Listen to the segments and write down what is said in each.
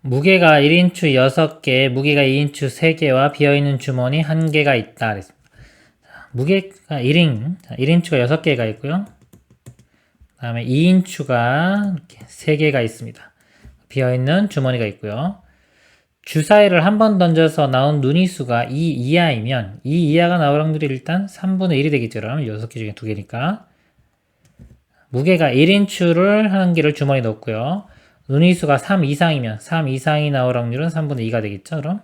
무게가 1인추 6개, 무게가 2인추 3개와 비어있는 주머니 1개가 있다. 그랬습니다. 무게가 1인추가 6개가 있고요. 그 다음에 2인추가 이렇게 3개가 있습니다. 비어있는 주머니가 있고요. 주사위를 한 번 던져서 나온 눈이수가 2 이하이면 2 이하가 나올 확률이 일단 3분의 1이 되겠죠. 그러면 6개 중에 2개니까. 무게가 1인추를 1개를 주머니에 넣었고요. 눈이수가 3 이상이면 3 이상이 나올 확률은 3분의 2가 되겠죠. 그럼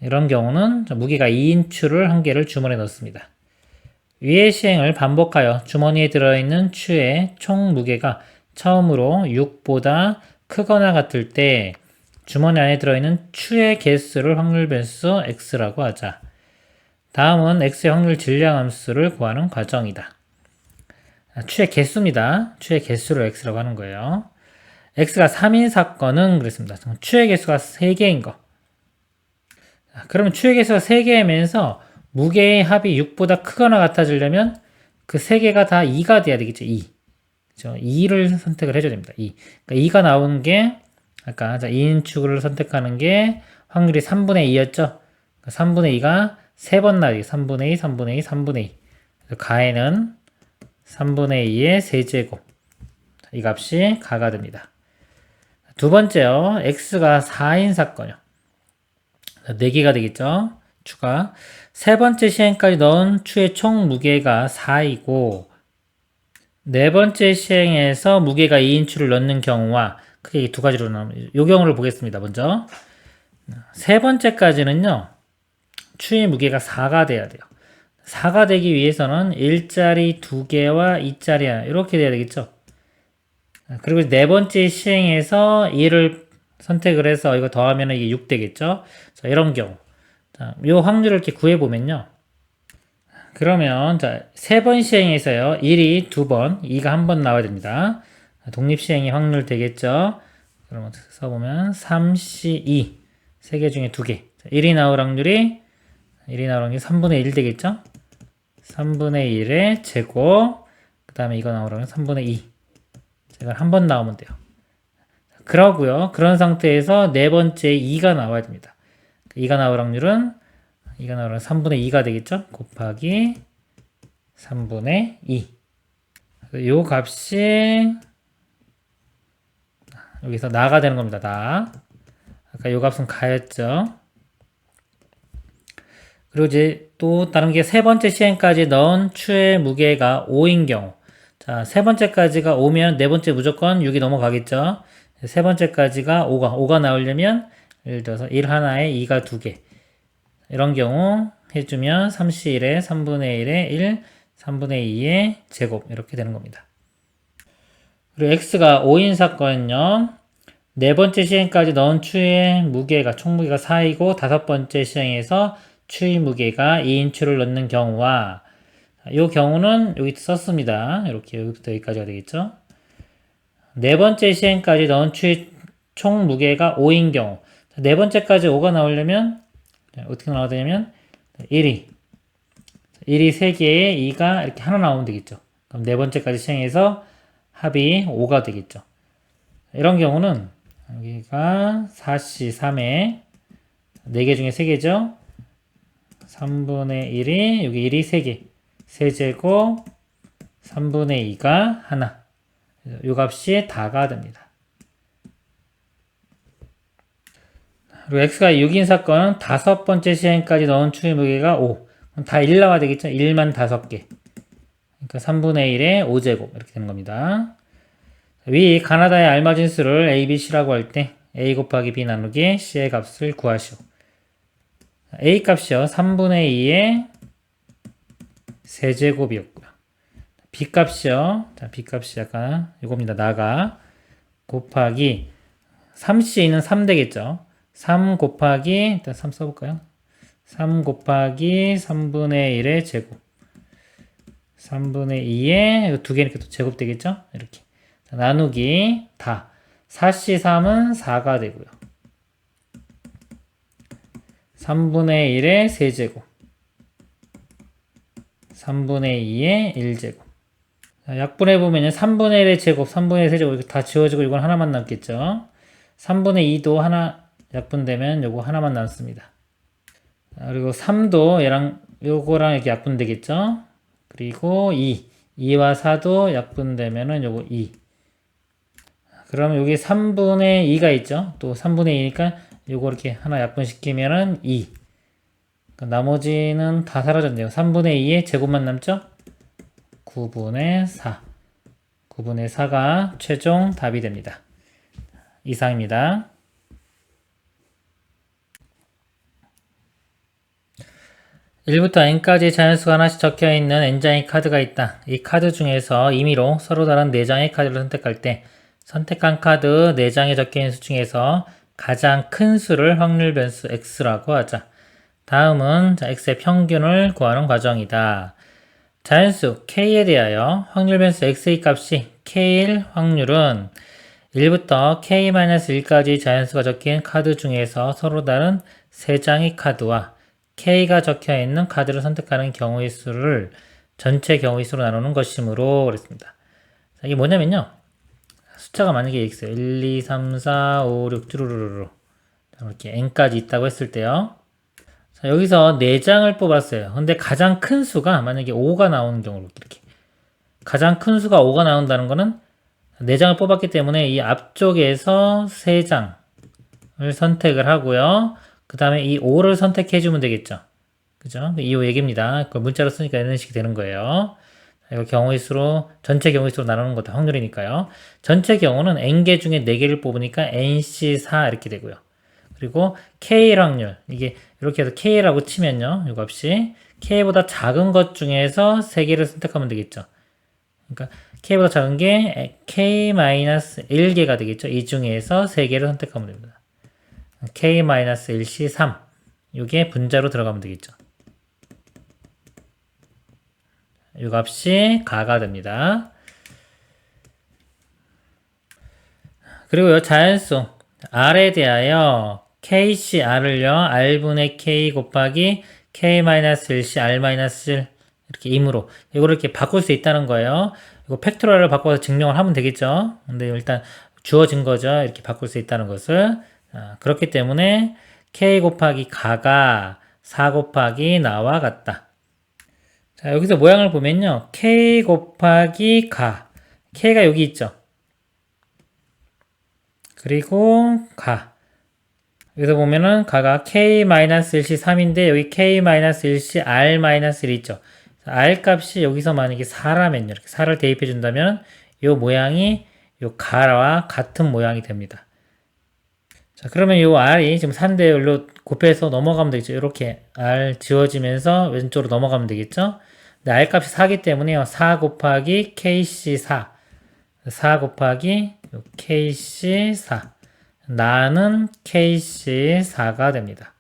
이런 경우는 무게가 2인추를 1개를 주머니에 넣습니다. 위의 시행을 반복하여 주머니에 들어있는 추의 총 무게가 처음으로 6보다 크거나 같을 때 주머니 안에 들어있는 추의 개수를 확률 변수 x라고 하자. 다음은 x의 확률 질량함수를 구하는 과정이다. 추의 개수입니다. 추의 개수를 x라고 하는 거예요. x가 3인 사건은 그랬습니다. 추의 개수가 3개인 거. 그러면 추의 개수가 3개이면서 무게의 합이 6보다 크거나 같아지려면 그 3개가 다 2가 돼야 되겠죠. 2. 그렇죠? 2를 선택을 해줘야 됩니다. 2. 그러니까 2가 나오는 게 아까 2인축을 선택하는 게 확률이 3분의 2였죠. 3분의 2가 3번 나오기 3분의 2, 3분의 2, 3분의 2. 가에는 3분의 2의 세제곱. 이 값이 가가 됩니다. 두 번째요. x가 4인 사건이요. 4개가 되겠죠. 추가. 세 번째 시행까지 넣은 추의 총 무게가 4이고 네 번째 시행에서 무게가 2인 추를 넣는 경우와 크게 두 가지로 나옵니다. 이 경우를 보겠습니다. 먼저 세 번째까지는요. 추의 무게가 4가 돼야 돼요. 4가 되기 위해서는 1짜리 2개와 2짜리 하나 이렇게 돼야 되겠죠. 그리고 네 번째 시행에서 2를 선택을 해서 이거 더하면 이게 6 되겠죠. 자, 이런 경우. 자, 요 확률을 이렇게 구해보면요. 그러면, 자, 세 번 시행에서요. 1이 2번, 2가 한 번 나와야 됩니다. 독립시행이 확률 되겠죠. 그러면 써보면 3C2. 3개 중에 2개. 자, 1이 나올 확률이 3분의 1 되겠죠. 3분의 1의 제곱. 그 다음에 이거 나오려면 3분의 2. 제가 한 번 나오면 돼요. 그러고요. 그런 상태에서 네 번째 2가 나와야 됩니다. 2가 나올 확률은 3분의 2가 되겠죠? 곱하기 3분의 2. 요 값이 여기서 나가 되는 겁니다. 나. 아까 요 값은 가였죠? 그리고 이제 또 다른 게 세 번째 시행까지 넣은 추의 무게가 5인 경우. 자, 세 번째까지가 5면 네 번째 무조건 6이 넘어가겠죠? 세 번째까지가 5가 나오려면 예를 들어서 1 하나에 2가 2개. 이런 경우 해주면 3C1에 3분의 1에 1, 3분의 2의 제곱 이렇게 되는 겁니다. 그리고 X가 5인 사건은요. 네 번째 시행까지 넣은 추의 무게가 총무게가 4이고 다섯 번째 시행에서 추의 무게가 2인 추를 넣는 경우와 이 경우는 여기 썼습니다. 이렇게 여기부터 여기까지가 되겠죠. 네 번째 시행까지 넣은 추의 총 무게가 5인 경우 네 번째까지 5가 나오려면 어떻게 나와야 되냐면 1이 3개에 2가 이렇게 하나 나오면 되겠죠. 그럼 네 번째까지 시행해서 합이 5가 되겠죠. 이런 경우는 여기가 4C 3에 4개 중에 3개죠. 3분의 1이 여기 1이 3개 세제곱 3분의 2가 하나 요 값이 다가 됩니다. 그리고 x가 6인 사건은 다섯 번째 시행까지 넣은 추의 무게가 5. 그럼 다 1 나와야 되겠죠? 1만 5개. 그러니까 3분의 1의 5제곱 이렇게 되는 겁니다. 위 가나다의 알맞은 수를 a, b, c라고 할 때 a 곱하기 b 나누기 c의 값을 구하시오. a 값이요. 3분의 2의 세제곱이었고요. b 값이요. 자, b 값이 약간 이겁니다. 나가 곱하기 3c는 3 되겠죠. 3 곱하기 일단 3 써볼까요? 3 곱하기 3분의 1의 제곱 3분의 2의 2개니까 또 제곱 되겠죠? 이렇게 자, 나누기 다 4C3은 4가 되고요. 3분의 1의 세제곱 3분의 2의 1제곱 약분해보면 3분의 1의 제곱 3분의 1의 세제곱 이렇게 다 지워지고 이건 하나만 남겠죠. 3분의 2도 하나 약분되면 요거 하나만 남습니다. 그리고 3도 얘랑 요거랑 이렇게 약분되겠죠? 그리고 2와 4도 약분되면은 요거 2. 그러면 여기 3분의 2가 있죠? 또 3분의 2니까 요거 이렇게 하나 약분시키면은 2. 그러니까 나머지는 다 사라졌네요. 3분의 2의 제곱만 남죠? 9분의 4. 9분의 4가 최종 답이 됩니다. 이상입니다. 1부터 n까지 자연수가 하나씩 적혀있는 n장의 카드가 있다. 이 카드 중에서 임의로 서로 다른 4장의 카드를 선택할 때 선택한 카드 4장에 적혀있는 수 중에서 가장 큰 수를 확률 변수 x라고 하자. 다음은 x의 평균을 구하는 과정이다. 자연수 k에 대하여 확률 변수 x의 값이 k일 확률은 1부터 k-1까지 자연수가 적힌 카드 중에서 서로 다른 3장의 카드와 K가 적혀있는 카드를 선택하는 경우의 수를 전체 경우의 수로 나누는 것이므로 그랬습니다. 자, 이게 뭐냐면요. 숫자가 만약에 있어요. 1, 2, 3, 4, 5, 6 쭈루루루루 이렇게 n까지 있다고 했을 때요. 자, 여기서 4장을 뽑았어요. 근데 가장 큰 수가 만약에 5가 나오는 경우로 이렇게 가장 큰 수가 5가 나온다는 거는 4장을 뽑았기 때문에 이 앞쪽에서 3장을 선택을 하고요. 그 다음에 이 5를 선택해주면 되겠죠. 그죠? 이 5 얘기입니다. 그걸 문자로 쓰니까 이런 식이 되는 거예요. 이거 경우의 수로, 전체 경우의 수로 나누는 것도 확률이니까요. 전체 경우는 n개 중에 4개를 뽑으니까 nc4 이렇게 되고요. 그리고 k 확률, 이게 이렇게 해서 k라고 치면요. 이 값이 k보다 작은 것 중에서 3개를 선택하면 되겠죠. 그러니까 k보다 작은 게 k-1개가 되겠죠. 이 중에서 3개를 선택하면 됩니다. k-1c3 이게 분자로 들어가면 되겠죠. 이 값이 가가 됩니다. 그리고요 자연수 r에 대하여 kcr을요 r분의 k 곱하기 k-1c r-1 이렇게 임으로 이거를 이렇게 바꿀 수 있다는 거예요. 이거 팩토리얼을 바꿔서 증명을 하면 되겠죠. 근데 일단 주어진 거죠. 이렇게 바꿀 수 있다는 것을. 그렇기 때문에 k 곱하기 가가 4 곱하기 나와 같다. 자, 여기서 모양을 보면요. k 곱하기 가. k가 여기 있죠. 그리고 가. 여기서 보면은 가가 k-1c3인데 여기 k-1c r-1이 있죠. r 값이 여기서 만약에 4라면요. 이렇게 4를 대입해 준다면 이 모양이 이 가와 같은 모양이 됩니다. 자, 그러면 이 r이 지금 4인데 여기로 곱해서 넘어가면 되겠죠. 이렇게 r 지워지면서 왼쪽으로 넘어가면 되겠죠. 근데 r 값이 4기 때문에요. 4 곱하기 kc4 4 곱하기 kc4 나는 kc4가 됩니다.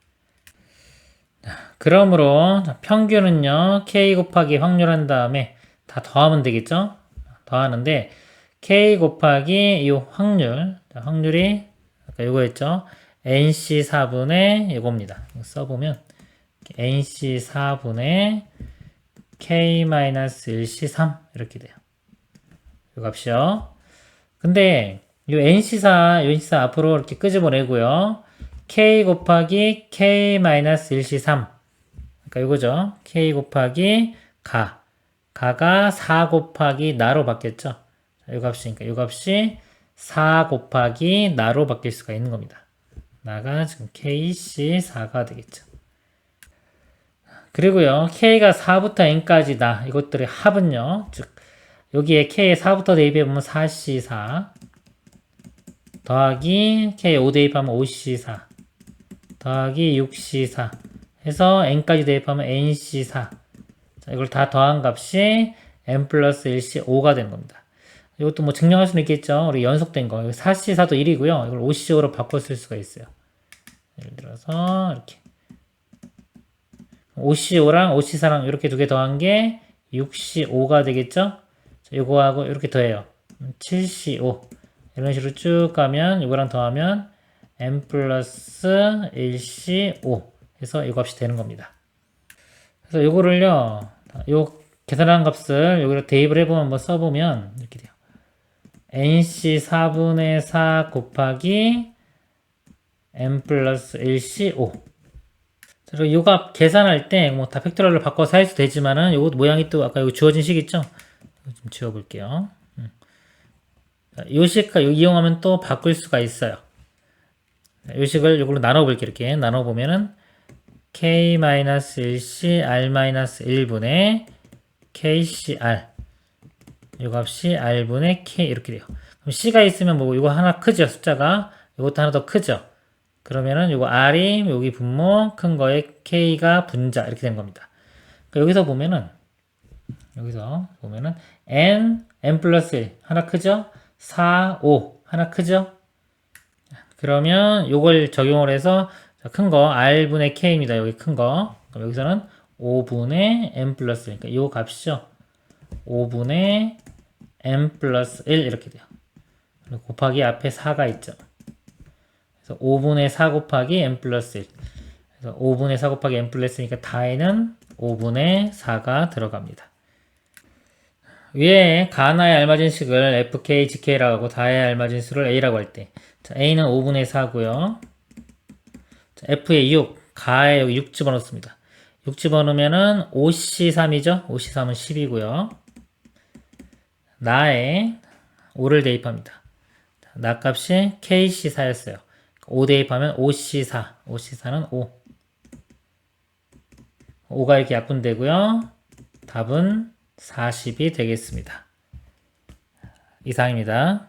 그러므로 평균은요 k 곱하기 확률한 다음에 다 더하면 되겠죠. 더하는데 k 곱하기 이 확률 확률이 아까 이거였죠. nc4분의 이겁니다. 써보면 nc4분의 k-1c3 이렇게 돼요. 이 값이요. 근데 이 nc4 앞으로 이렇게 끄집어내고요. k 곱하기 k-1c3 그러니까 이거죠. k 곱하기 가가 4 곱하기 나로 바뀌었죠. 이 값이니까 이 값이 4 곱하기 나로 바뀔 수가 있는 겁니다. 나가 지금 kc4가 되겠죠. 그리고요. k가 4부터 n까지다. 이것들의 합은요. 즉 여기에 k에 4부터 대입해보면 4c4 더하기 k에 5 대입하면 5c4 더하기 6c4 해서 n까지 대입하면 nc4 자, 이걸 다 더한 값이 n 플러스 1c 5가 되는 겁니다. 이것도 뭐 증명할 수는 있겠죠. 우리 연속된 거. 4c4도 1이고요. 이걸 5c5로 바꿔 쓸 수가 있어요. 예를 들어서 이렇게 5c5랑 5c4랑 이렇게 두 개 더한 게 6c5가 되겠죠. 자, 요거하고 이렇게 더해요. 7c5 이런 식으로 쭉 가면 이거랑 더하면 n 플러스 1c5 해서 이 값이 되는 겁니다. 그래서 요거를요, 요 계산한 값을 여기로 대입을 해보면 한번 써보면 이렇게 돼요. nc 4분의 4 곱하기 n 플러스 1c 5. 그리고 요 값 계산할 때 뭐 다 팩토리얼로 바꿔서 할 수도 되지만은 요것 모양이 또 아까 요 주어진 식 있죠? 좀 지워볼게요. 요 식 이용하면 또 바꿀 수가 있어요. 요 식을 요걸로 나눠볼게요. 이렇게 나눠보면은 k-1c r-1분의 kcr 요 값이 r분의 k 이렇게 돼요. 그럼 c가 있으면 뭐 이거 하나 크죠? 숫자가 이것도 하나 더 크죠? 그러면은 요거 r이 여기 분모 큰 거에 k가 분자 이렇게 된 겁니다. 그러니까 여기서 보면은 n 플러스 1 하나 크죠? 4, 5 하나 크죠? 그러면 요걸 적용을 해서 큰 거 r분의 k입니다. 여기 큰 거. 그럼 여기서는 5분의 n 플러스 1. 그러니까 요 값이죠. 5분의 n 플러스 1 이렇게 돼요. 곱하기 앞에 4가 있죠. 그래서 5분의 4 곱하기 n 플러스 1. 그래서 5분의 4 곱하기 n 플러스 1이니까 다에는 5분의 4가 들어갑니다. 위에 가나에 알맞은 식을 fk, gk라고 하고 다에 알맞은 수를 a라고 할 때 a는 5분의 4고요. f에 6, 가에 여기 6 집어넣습니다. 6 집어넣으면은 5c3이죠. 5c3은 10이고요. 나에 5를 대입합니다. 나 값이 kc4였어요. 5 대입하면 5c4. 5c4는 5. 5가 이렇게 약분되고요. 답은 40이 되겠습니다. 이상입니다.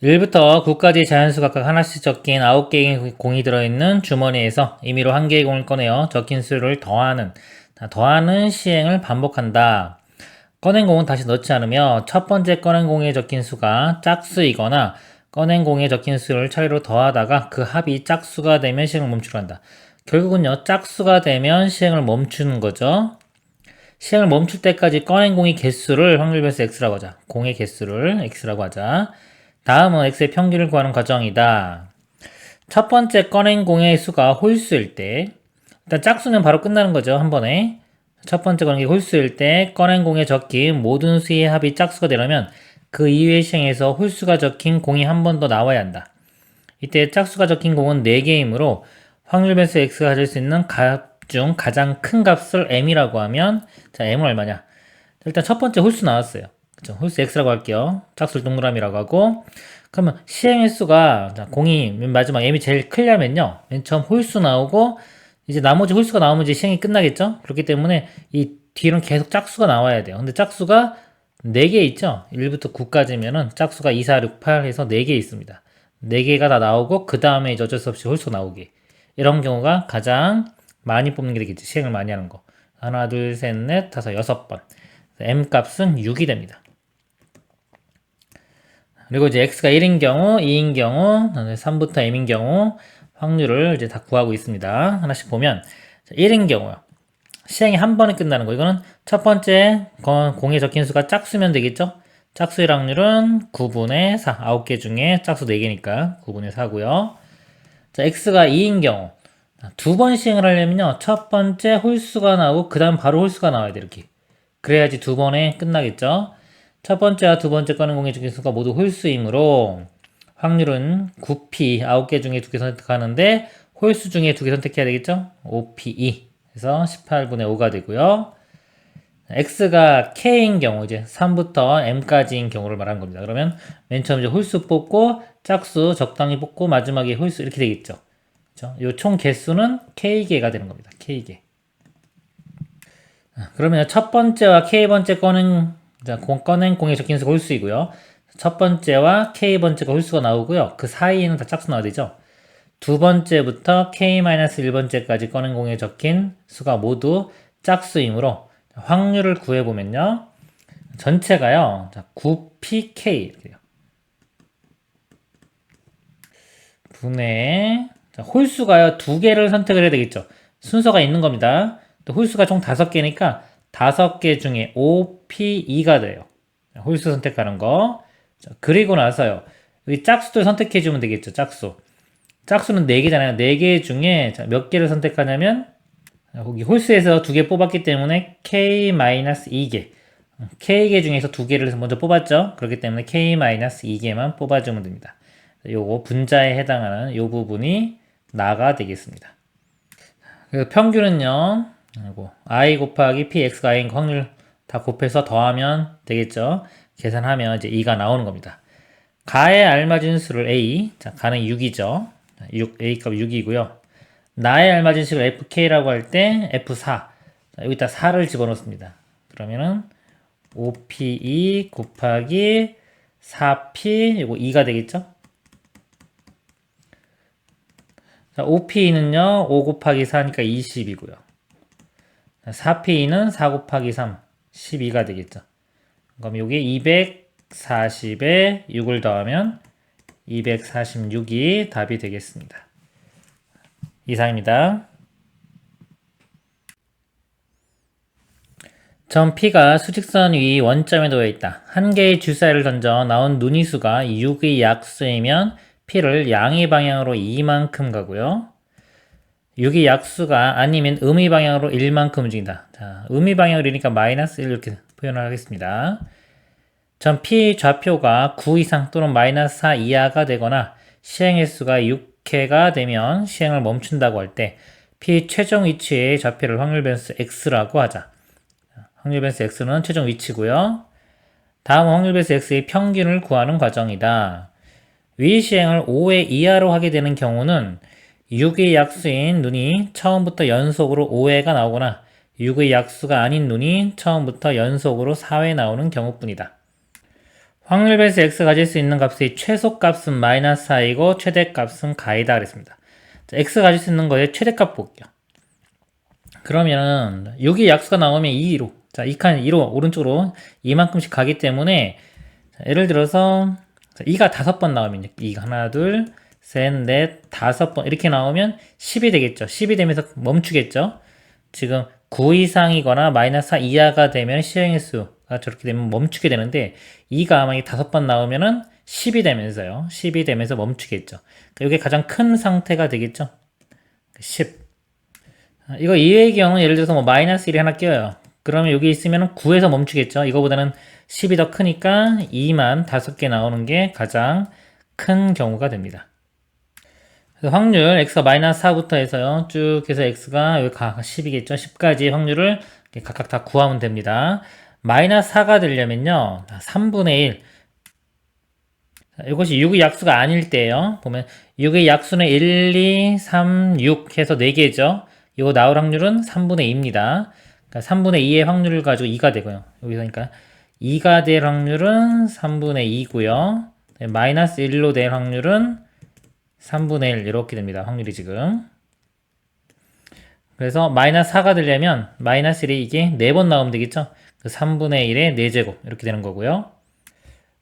1부터 9까지 자연수 각각 하나씩 적힌 9개의 공이 들어있는 주머니에서 임의로 1개의 공을 꺼내어 적힌 수를 더하는 시행을 반복한다. 꺼낸 공은 다시 넣지 않으며 첫 번째 꺼낸 공에 적힌 수가 짝수이거나 꺼낸 공에 적힌 수를 차례로 더하다가 그 합이 짝수가 되면 시행을 멈추려 한다. 결국은요, 짝수가 되면 시행을 멈추는 거죠. 시행을 멈출 때까지 꺼낸 공의 개수를 확률 변수 x라고 하자. 공의 개수를 x라고 하자. 다음은 x의 평균을 구하는 과정이다. 첫 번째 꺼낸 공의 수가 홀수일 때, 일단 짝수면 바로 끝나는 거죠, 한 번에. 첫 번째 꺼낸 게 홀수일 때 꺼낸 공에 적힌 모든 수의 합이 짝수가 되려면 그 이후의 시행에서 홀수가 적힌 공이 한 번 더 나와야 한다. 이때 짝수가 적힌 공은 4개이므로 확률 변수 x가 가질 수 있는 값 중 가장 큰 값을 m이라고 하면, 자, m은 얼마냐? 일단 첫 번째 홀수 나왔어요. 그쵸? 홀수 x라고 할게요. 짝수를 동그라미라고 하고, 그러면 시행 횟수가, 자, 공이 맨 마지막 m이 제일 크려면요, 맨 처음 홀수 나오고 이제 나머지 홀수가 나오면 이제 시행이 끝나겠죠? 그렇기 때문에 이 뒤로는 계속 짝수가 나와야 돼요. 근데 짝수가 4개 있죠? 1부터 9까지면은 짝수가 2, 4, 6, 8 해서 4개 있습니다. 4개가 다 나오고 그 다음에 이제 어쩔 수 없이 홀수 나오게. 이런 경우가 가장 많이 뽑는 게 되겠지. 시행을 많이 하는 거. 하나, 둘, 셋, 넷, 다섯, 6번. m 값은 6이 됩니다. 그리고 이제 x가 1인 경우, 2인 경우, 3부터 m인 경우 확률을 이제 다 구하고 있습니다. 하나씩 보면 1인 경우요. 시행이 한 번에 끝나는 거. 이거는 첫 번째 공에 적힌 수가 짝수면 되겠죠? 짝수의 확률은 9분의 4. 9개 중에 짝수 4개니까 9분의 4고요. 자, x가 2인 경우. 두 번 시행을 하려면요. 첫 번째 홀수가 나오고 그 다음 바로 홀수가 나와야 돼. 이렇게. 그래야지 두 번에 끝나겠죠? 첫 번째와 두 번째 꺼낸 공의 적힌 수가 모두 홀수이므로 확률은 9p 9개 중에 2개 선택하는데 홀수 중에 2개 선택해야 되겠죠? 5p2 그래서 18분의 5가 되고요. x가 k인 경우 이제 3부터 m까지인 경우를 말하는 겁니다. 그러면 맨 처음 이제 홀수 뽑고 짝수 적당히 뽑고 마지막에 홀수 이렇게 되겠죠. 그렇죠? 요 총 개수는 k개가 되는 겁니다. k개. 그러면 첫 번째와 k번째 꺼낸 공에 적힌 수가 홀수이고요. 첫 번째와 k번째가 홀수가 나오고요. 그 사이에는 다 짝수 나와야 되죠. 두 번째부터 k-1번째까지 꺼낸 공에 적힌 수가 모두 짝수이므로 확률을 구해보면요. 전체가요. 9pk 분의 홀수가요. 2개를 선택을 해야 되겠죠. 순서가 있는 겁니다. 또 홀수가 총 5개니까 5개 중에 5p2가 돼요. 홀수 선택하는 거. 자, 그리고 나서요. 여기 짝수들 선택해주면 되겠죠. 짝수. 짝수는 4개잖아요. 4개 중에 몇 개를 선택하냐면 거기 홀수에서 2개 뽑았기 때문에 k-2개 K개 중에서 2개를 먼저 뽑았죠. 그렇기 때문에 K-2개만 뽑아주면 됩니다. 요거 분자에 해당하는 요 부분이 나가 되겠습니다. 그래서 평균은요, I 곱하기 Px가 I인 확률 다 곱해서 더하면 되겠죠. 계산하면 이제 2가 나오는 겁니다. 가에 알맞은 수를 A, 자, 가는 6이죠. 6, A 값 6이고요. 나의 알맞은 식을 FK라고 할 때 F4. 자, 여기다 4를 집어넣습니다. 그러면은 5PE 곱하기 4P, 이거 2가 되겠죠? 자, 5PE는요, 5 곱하기 4니까 20이고요. 4PE는 4 곱하기 3, 12가 되겠죠. 그럼 여기 240에 6을 더하면 246이 답이 되겠습니다. 이상입니다. 점 P가 수직선 위 원점에 놓여 있다. 한 개의 주사위를 던져 나온 눈이수가 6의 약수이면 P를 양의 방향으로 2만큼 가고요. 6의 약수가 아니면 음의 방향으로 1만큼 움직인다. 자, 음의 방향으로 이니까 마이너스 1 이렇게 표현을 하겠습니다. 점 P 좌표가 9 이상 또는 마이너스 4 이하가 되거나 시행 횟수가 6회가 되면 시행을 멈춘다고 할 때 P 최종 위치의 좌표를 확률 변수 X라고 하자. 확률 변수 X는 최종 위치고요. 다음은 확률 변수 X의 평균을 구하는 과정이다. 위 시행을 5회 이하로 하게 되는 경우는 6의 약수인 눈이 처음부터 연속으로 5회가 나오거나 6의 약수가 아닌 눈이 처음부터 연속으로 4회 나오는 경우뿐이다. 확률 변수 X가 가질 수 있는 값의 최소값은 마이너스 4이고 최대값은 가이다 그랬습니다. 자, X가 가질 수 있는 거에 최대값 볼게요. 그러면 6의 약수가 나오면 2로, 자, 2칸 2로 오른쪽으로 이만큼씩 가기 때문에, 자, 예를 들어서 2가 5번 나오면 2가 하나 둘 셋 넷 5번 이렇게 나오면 10이 되겠죠. 10이 되면서 멈추겠죠. 지금 9 이상이거나 마이너스 4 이하가 되면 시행횟수가 저렇게 되면 멈추게 되는데 2가 만약에 5번 나오면은 10이 되면서요. 10이 되면서 멈추겠죠. 이게 가장 큰 상태가 되겠죠. 10. 이거 2의 경우는 예를 들어서 뭐 마이너스 1이 하나 껴요. 그러면 여기 있으면 9에서 멈추겠죠. 이거보다는 10이 더 크니까 2만 5개 나오는 게 가장 큰 경우가 됩니다. 그래서 확률 x가 마이너스 4부터 해서요. 쭉 해서 x가 여기 10이겠죠. 10까지 확률을 각각 다 구하면 됩니다. 마이너스 4가 되려면요. 3분의 1. 이것이 6의 약수가 아닐 때예요. 보면 6의 약수는 1, 2, 3, 6 해서 4개죠. 이거 나올 확률은 3분의 2입니다. 그러니까 3분의 2의 확률을 가지고 2가 되고요. 여기서 그러니까 2가 될 확률은 3분의 2고요. 마이너스 1로 될 확률은 3분의 1 이렇게 됩니다. 확률이 지금. 그래서 마이너스 4가 되려면 마이너스 1이 이게 4번 나오면 되겠죠. 3분의 1의 4제곱 이렇게 되는 거고요.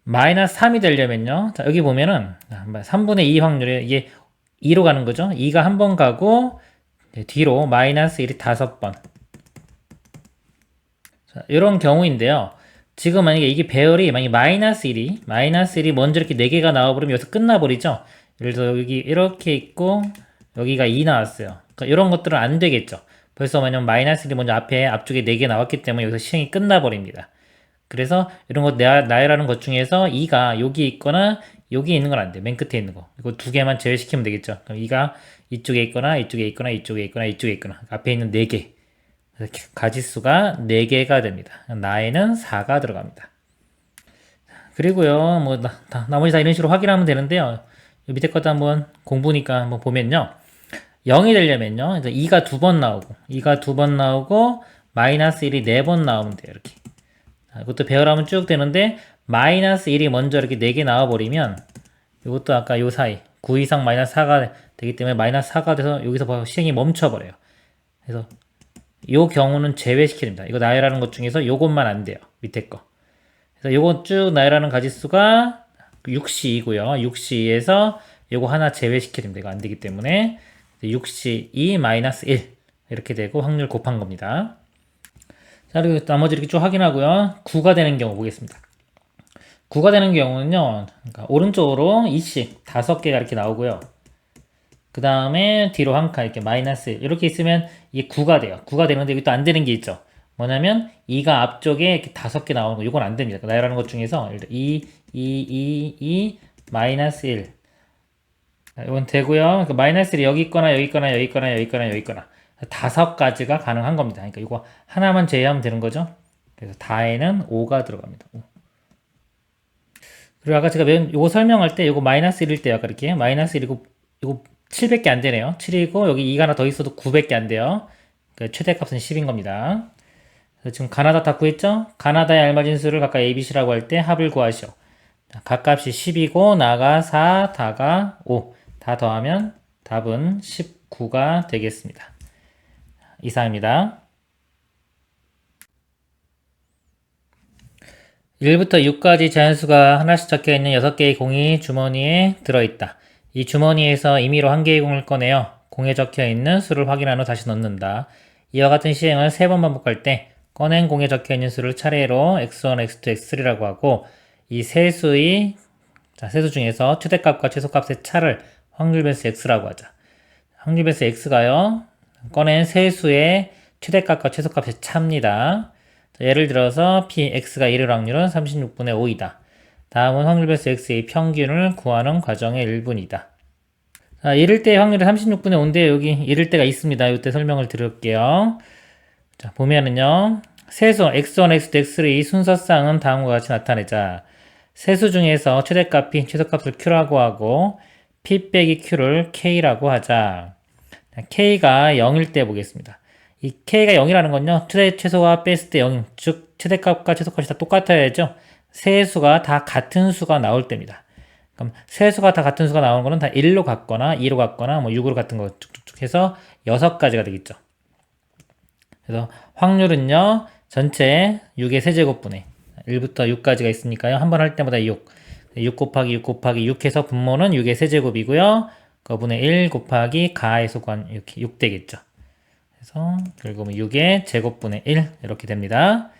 마이너스 3이 되려면요. 자, 여기 보면은 3분의 2 확률이 이게 2로 가는 거죠. 2가 한 번 가고 뒤로 마이너스 1이 5번. 자, 이런 경우인데요. 지금 만약에 이게 배열이 만약에 마이너스 1이 먼저 이렇게 4개가 나와버리면 여기서 끝나버리죠. 예를 들어서 여기 이렇게 있고 여기가 2 나왔어요. 그러니까 이런 것들은 안 되겠죠. 벌써 왜냐면 마이너스 1이 먼저 앞쪽에 4개 나왔기 때문에 여기서 시행이 끝나버립니다. 그래서 이런 거 나열하는 것 중에서 2가 여기 있거나 여기 있는 건 안 돼. 맨 끝에 있는 거. 이거 2개만 제외시키면 되겠죠. 그럼 2가 이쪽에 있거나 이쪽에 있거나 이쪽에 있거나 이쪽에 있거나 앞에 있는 4개. 가지수가 4개가 됩니다. 나에는 4가 들어갑니다. 그리고요, 뭐, 나머지 다 이런 식으로 확인하면 되는데요. 밑에 것도 한번 공부니까 한번 보면요. 0이 되려면요. 2가 2번 나오고, 2가 2번 나오고, 마이너스 1이 4번 나오면 돼요. 이렇게. 이것도 배열하면 쭉 되는데, 마이너스 1이 먼저 이렇게 4개 나와버리면, 이것도 아까 요 사이, 9 이상 마이너스 4가 되기 때문에 마이너스 4가 돼서 여기서 시행이 멈춰버려요. 그래서, 요 경우는 제외시켜야 됩니다. 이거 나열하는 것 중에서 요것만 안 돼요. 밑에 거. 그래서 요거 쭉 나열하는 가지수가 6C이고요. 6C에서 요거 하나 제외시켜야 됩니다. 이거 안 되기 때문에 6C2 마이너스 1 이렇게 되고 확률 곱한 겁니다. 자, 그리고 나머지 이렇게 쭉 확인하고요. 9가 되는 경우 보겠습니다. 9가 되는 경우는요. 그러니까 오른쪽으로 2씩 5개가 이렇게 나오고요. 그 다음에 뒤로 한 칸 이렇게 마이너스 1 이렇게 있으면 이게 9가 돼요. 9가 되는데 여기 또 안 되는 게 있죠. 뭐냐면 2가 앞쪽에 이렇게 5개 나오는 거 이건 안 됩니다. 나열하는 것 중에서 2 마이너스 1 이건 되고요. 그러니까 마이너스 1이 여기 있거나 여기 있거나 여기 있거나 여기 있거나 여기 있거나 5가지가 가능한 겁니다. 그러니까 이거 하나만 제외하면 되는 거죠. 그래서 다에는 5가 들어갑니다. 5. 그리고 아까 제가 요거 설명할 때 요거 마이너스 1일 때 아까 이렇게 마이너스 1이고 이거 700개 안 되네요. 7이고 여기 2가 하나 더 있어도 900개 안 돼요. 그 최대값은 10인 겁니다. 그래서 지금 가나다 다 구했죠? 가나다에 알맞은 수를 각각 ABC라고 할 때 합을 구하시오. 각값이 10이고 나가 4, 다가 5. 다 더하면 답은 19가 되겠습니다. 이상입니다. 1부터 6까지 자연수가 하나씩 적혀있는 6개의 공이 주머니에 들어있다. 이 주머니에서 임의로 한 개의 공을 꺼내어 공에 적혀있는 수를 확인한 후 다시 넣는다. 이와 같은 시행을 3번 반복할 때 꺼낸 공에 적혀있는 수를 차례로 x1, x2, x3라고 하고 이 세 수의 세수 중에서 최대값과 최소값의 차를 확률 배수 x라고 하자. 확률 배수 x가요. 꺼낸 세 수의 최대값과 최소값의 차입니다. 예를 들어서 x가 1일 확률은 36분의 5이다. 다음은 확률 배수 x의 평균을 구하는 과정의 1분이다. 자, 이럴 때의 확률이 36분의 5인데 여기 이럴 때가 있습니다. 이때 설명을 드릴게요. 자, 보면은요. 세수 x1, x2, x3 순서쌍은 다음과 같이 나타내자. 세수 중에서 최대값이 최소값을 q라고 하고 p 빼기 q를 k라고 하자. k가 0일 때 보겠습니다. 이 k가 0이라는 건요. 최소와 뺐을 때 0, 즉 최대값과 최소값이 다 똑같아야죠. 세 수가 다 같은 수가 나올 때입니다. 그럼 세 수가 다 같은 수가 나오는 거는 다 1로 같거나 2로 같거나 뭐 6으로 같은 거 쭉쭉쭉 해서 6가지가 되겠죠. 그래서 확률은요. 전체 6의 세제곱분의 1부터 6까지가 있으니까요. 한 번 할 때마다 6. 6 곱하기 6 곱하기 6 해서 분모는 6의 세제곱이고요. 그분의 1 곱하기 가의 소관 이렇게 6 되겠죠. 그래서 결국은 6의 제곱분의 1 이렇게 됩니다.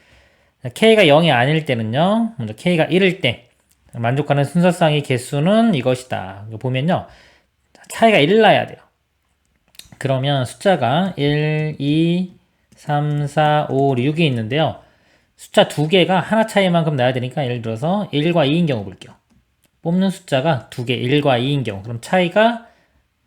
k가 0이 아닐 때는요. 먼저 k가 1일 때 만족하는 순서쌍의 개수는 이것이다. 이거 보면요. 차이가 1 나야 돼요. 그러면 숫자가 1, 2, 3, 4, 5, 6이 있는데요. 숫자 2개가 하나 차이만큼 나야 되니까 예를 들어서 1과 2인 경우 볼게요. 뽑는 숫자가 2개, 1과 2인 경우 그럼 차이가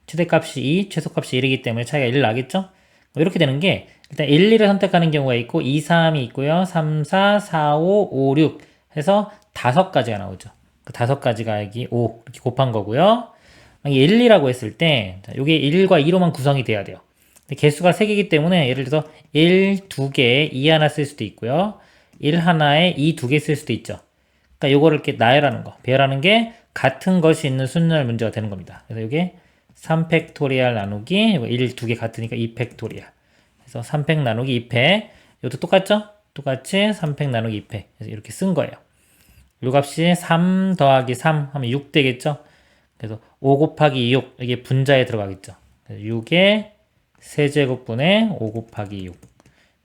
최대값이 2, 최소값이 1이기 때문에 차이가 1 나겠죠? 이렇게 되는 게 일단 1, 2를 선택하는 경우가 있고 2, 3이 있고요. 3, 4, 4, 5, 5, 6 해서 5가지가 나오죠. 그 5가지가 여기 5 이렇게 곱한 거고요. 1, 2라고 했을 때 이게 1과 2로만 구성이 돼야 돼요. 개수가 3개이기 때문에 예를 들어서 1, 2개에 2 하나 쓸 수도 있고요. 1 하나에 2, 2개 쓸 수도 있죠. 그러니까 요거를 이렇게 나열하는 거, 배열하는 게 같은 것이 있는 순열 문제가 되는 겁니다. 그래서 이게 3팩토리얼 나누기 1, 2개 같으니까 2팩토리얼. 그래서 3팩 나누기 2팩. 이것도 똑같죠? 똑같이 3팩 나누기 2팩. 그래서 이렇게 쓴 거예요. 요 값이 3 더하기 3 하면 6 되겠죠? 그래서 5 곱하기 6 이게 분자에 들어가겠죠. 6의 세제곱분의 5 곱하기 6.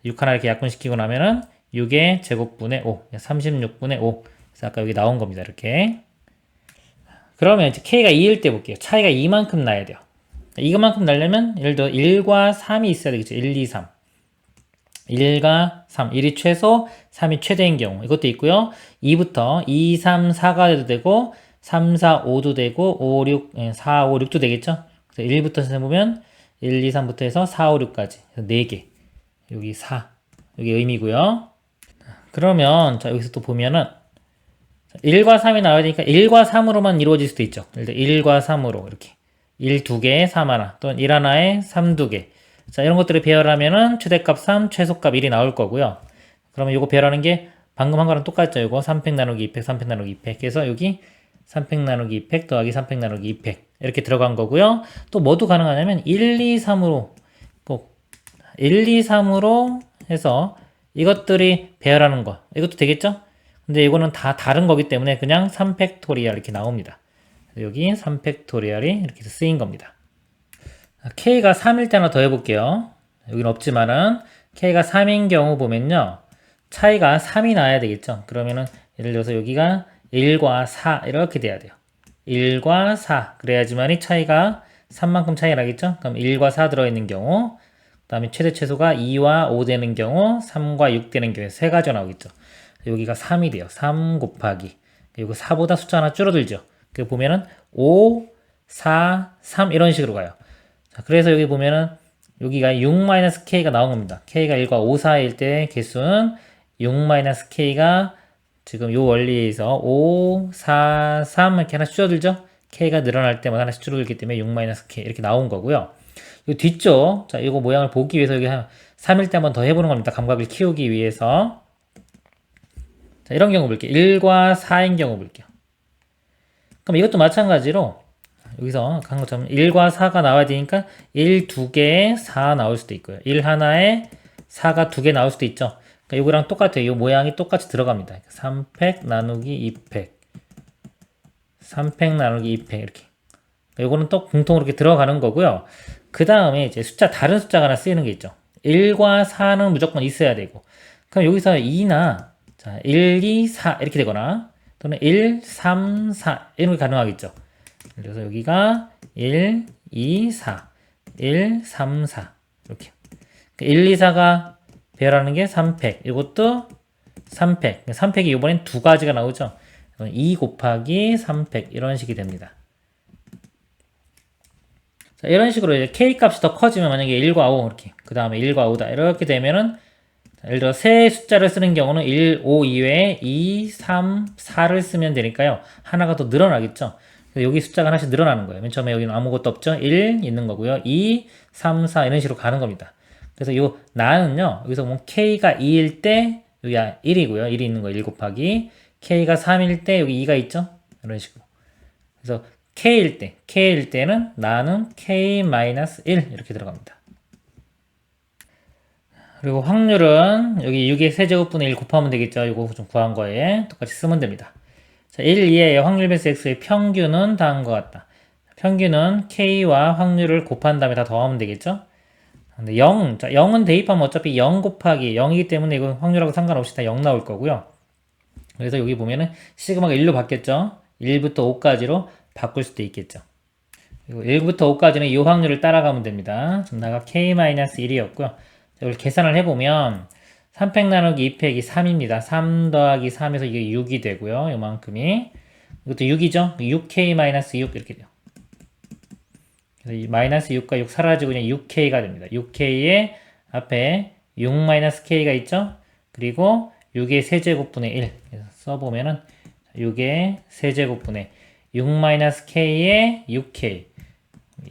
6 하나 이렇게 약분시키고 나면은 6의 제곱분의 5. 36분의 5. 그래서 아까 여기 나온 겁니다. 이렇게. 그러면 이제 k가 2일 때 볼게요. 차이가 2만큼 나야 돼요. 이것만큼 나려면 예를 들어 1과 3이 있어야 되겠죠. 1, 2, 3. 1과 3. 1이 최소, 3이 최대인 경우. 이것도 있고요. 2부터 2, 3, 4가 돼도 되고 3, 4, 5도 되고 5, 6, 4, 5, 6도 되겠죠. 그래서 1부터 보면 1, 2, 3부터 해서 4, 5, 6까지. 4개. 여기 4. 여기 의미고요. 그러면 자 여기서 또 보면은 1과 3이 나와야 되니까 1과 3으로만 이루어질 수도 있죠. 예를 들어 1과 3으로 이렇게 1 2개에 3 하나 또는 1 하나에 3 2개. 자 이런 것들을 배열하면은 최대값 3, 최소값 1이 나올 거고요. 그러면 이거 배열하는 게 방금 한 거랑 똑같죠. 이거 3팩 나누기 2팩, 3팩 나누기 2팩 해서 여기 3팩 나누기 2팩 더하기 3팩 나누기 2팩 이렇게 들어간 거고요. 또 뭐도 가능하냐면 1, 2, 3으로 꼭 1, 2, 3으로 해서 이것들이 배열하는 거 이것도 되겠죠? 근데 이거는 다 다른 거기 때문에 그냥 3팩토리얼 이렇게 나옵니다. 여기 3팩토리얼이 이렇게 쓰인 겁니다. k가 3일 때 하나 더 해볼게요. 여기는 없지만은 k가 3인 경우 보면요. 차이가 3이 나야 되겠죠. 그러면은 예를 들어서 여기가 1과 4 이렇게 돼야 돼요. 1과 4 그래야지만이 차이가 3만큼 차이 나겠죠. 그럼 1과 4 들어있는 경우 다음에 최대 최소가 2와 5 되는 경우, 3과 6 되는 경우에 세 가지가 나오겠죠. 여기가 3이 돼요. 3 곱하기. 이거 4보다 숫자 하나 줄어들죠. 그 보면은 5, 4, 3 이런 식으로 가요. 자, 그래서 여기 보면은 여기가 6-k가 나온 겁니다. k가 1과 5 사이일 때 개수는 6-k가 지금 요 원리에서 5, 4, 3 이렇게 하나씩 줄어들죠? k가 늘어날 때마다 하나씩 줄어들기 때문에 6-k 이렇게 나온 거고요. 이 뒤쪽, 자, 이거 모양을 보기 위해서 여기 한 3일 때 한번 더 해보는 겁니다. 감각을 키우기 위해서. 자, 이런 경우 볼게요. 1과 4인 경우 볼게요. 그럼 이것도 마찬가지로 여기서 간 것처럼 1과 4가 나와야 되니까 1 2개에 4 나올 수도 있고요. 1 하나에 4가 2개 나올 수도 있죠. 그러니까 이거랑 똑같아요. 이 모양이 똑같이 들어갑니다. 3팩 나누기 2팩 3팩 나누기 2팩 이렇게. 요거는 또 공통으로 이렇게 들어가는 거고요. 그 다음에 이제 숫자, 다른 숫자가 하나 쓰이는 게 있죠. 1과 4는 무조건 있어야 되고. 그럼 여기서 2나, 자, 1, 2, 4 이렇게 되거나, 또는 1, 3, 4 이런 게 가능하겠죠. 그래서 여기가 1, 2, 4, 1, 3, 4 이렇게. 1, 2, 4가 배열하는 게 3팩. 이것도 3팩. 3팩이 이번엔 두 가지가 나오죠. 2 곱하기 3팩 이런 식이 됩니다. 자, 이런 식으로 이제 k 값이 더 커지면 만약에 1과 5 이렇게, 그 다음에 1과 5다 이렇게 되면은, 자, 예를 들어 세 숫자를 쓰는 경우는 1, 5 이외에 2, 3, 4를 쓰면 되니까요. 하나가 더 늘어나겠죠. 그래서 여기 숫자가 하나씩 늘어나는 거예요. 맨 처음에 여기는 아무것도 없죠. 1 있는 거고요. 2, 3, 4 이런 식으로 가는 겁니다. 그래서 요 나는요. 여기서 뭐 k가 2일 때 여기가 1이고요. 1이 있는 거예요. 1 곱하기 k가 3일 때 여기 2가 있죠. 이런 식으로. 그래서 k일 때는 나는 k-1 이렇게 들어갑니다. 그리고 확률은 여기 6의 세제곱분의 1 곱하면 되겠죠. 이거 좀 구한 거에 똑같이 쓰면 됩니다. 자, 1, 2의 확률 배수 x의 평균은 다음과 같다. 평균은 k와 확률을 곱한 다음에 다 더하면 되겠죠. 근데 0, 자, 0은 대입하면 어차피 0 곱하기 0이기 때문에 이건 확률하고 상관없이 다 0 나올 거고요. 그래서 여기 보면은 시그마가 1로 바뀌었죠. 1부터 5까지로 바꿀 수도 있겠죠. 그리고 1부터 5까지는 이 확률을 따라가면 됩니다. 지금 나가 k-1이었고요. 이걸 계산을 해보면 3팩 나누기 2팩이 3입니다. 3 더하기 3에서 이게 6이 되고요. 요만큼이. 이것도 6이죠. 6k-6 이렇게 돼요. 그래서 이 마이너스 6과 6 사라지고 그냥 6k가 됩니다. 6k에 앞에 6-k가 있죠. 그리고 6의 세제곱분의 1 그래서 써보면은 6의 세제곱분의 6-k에 6k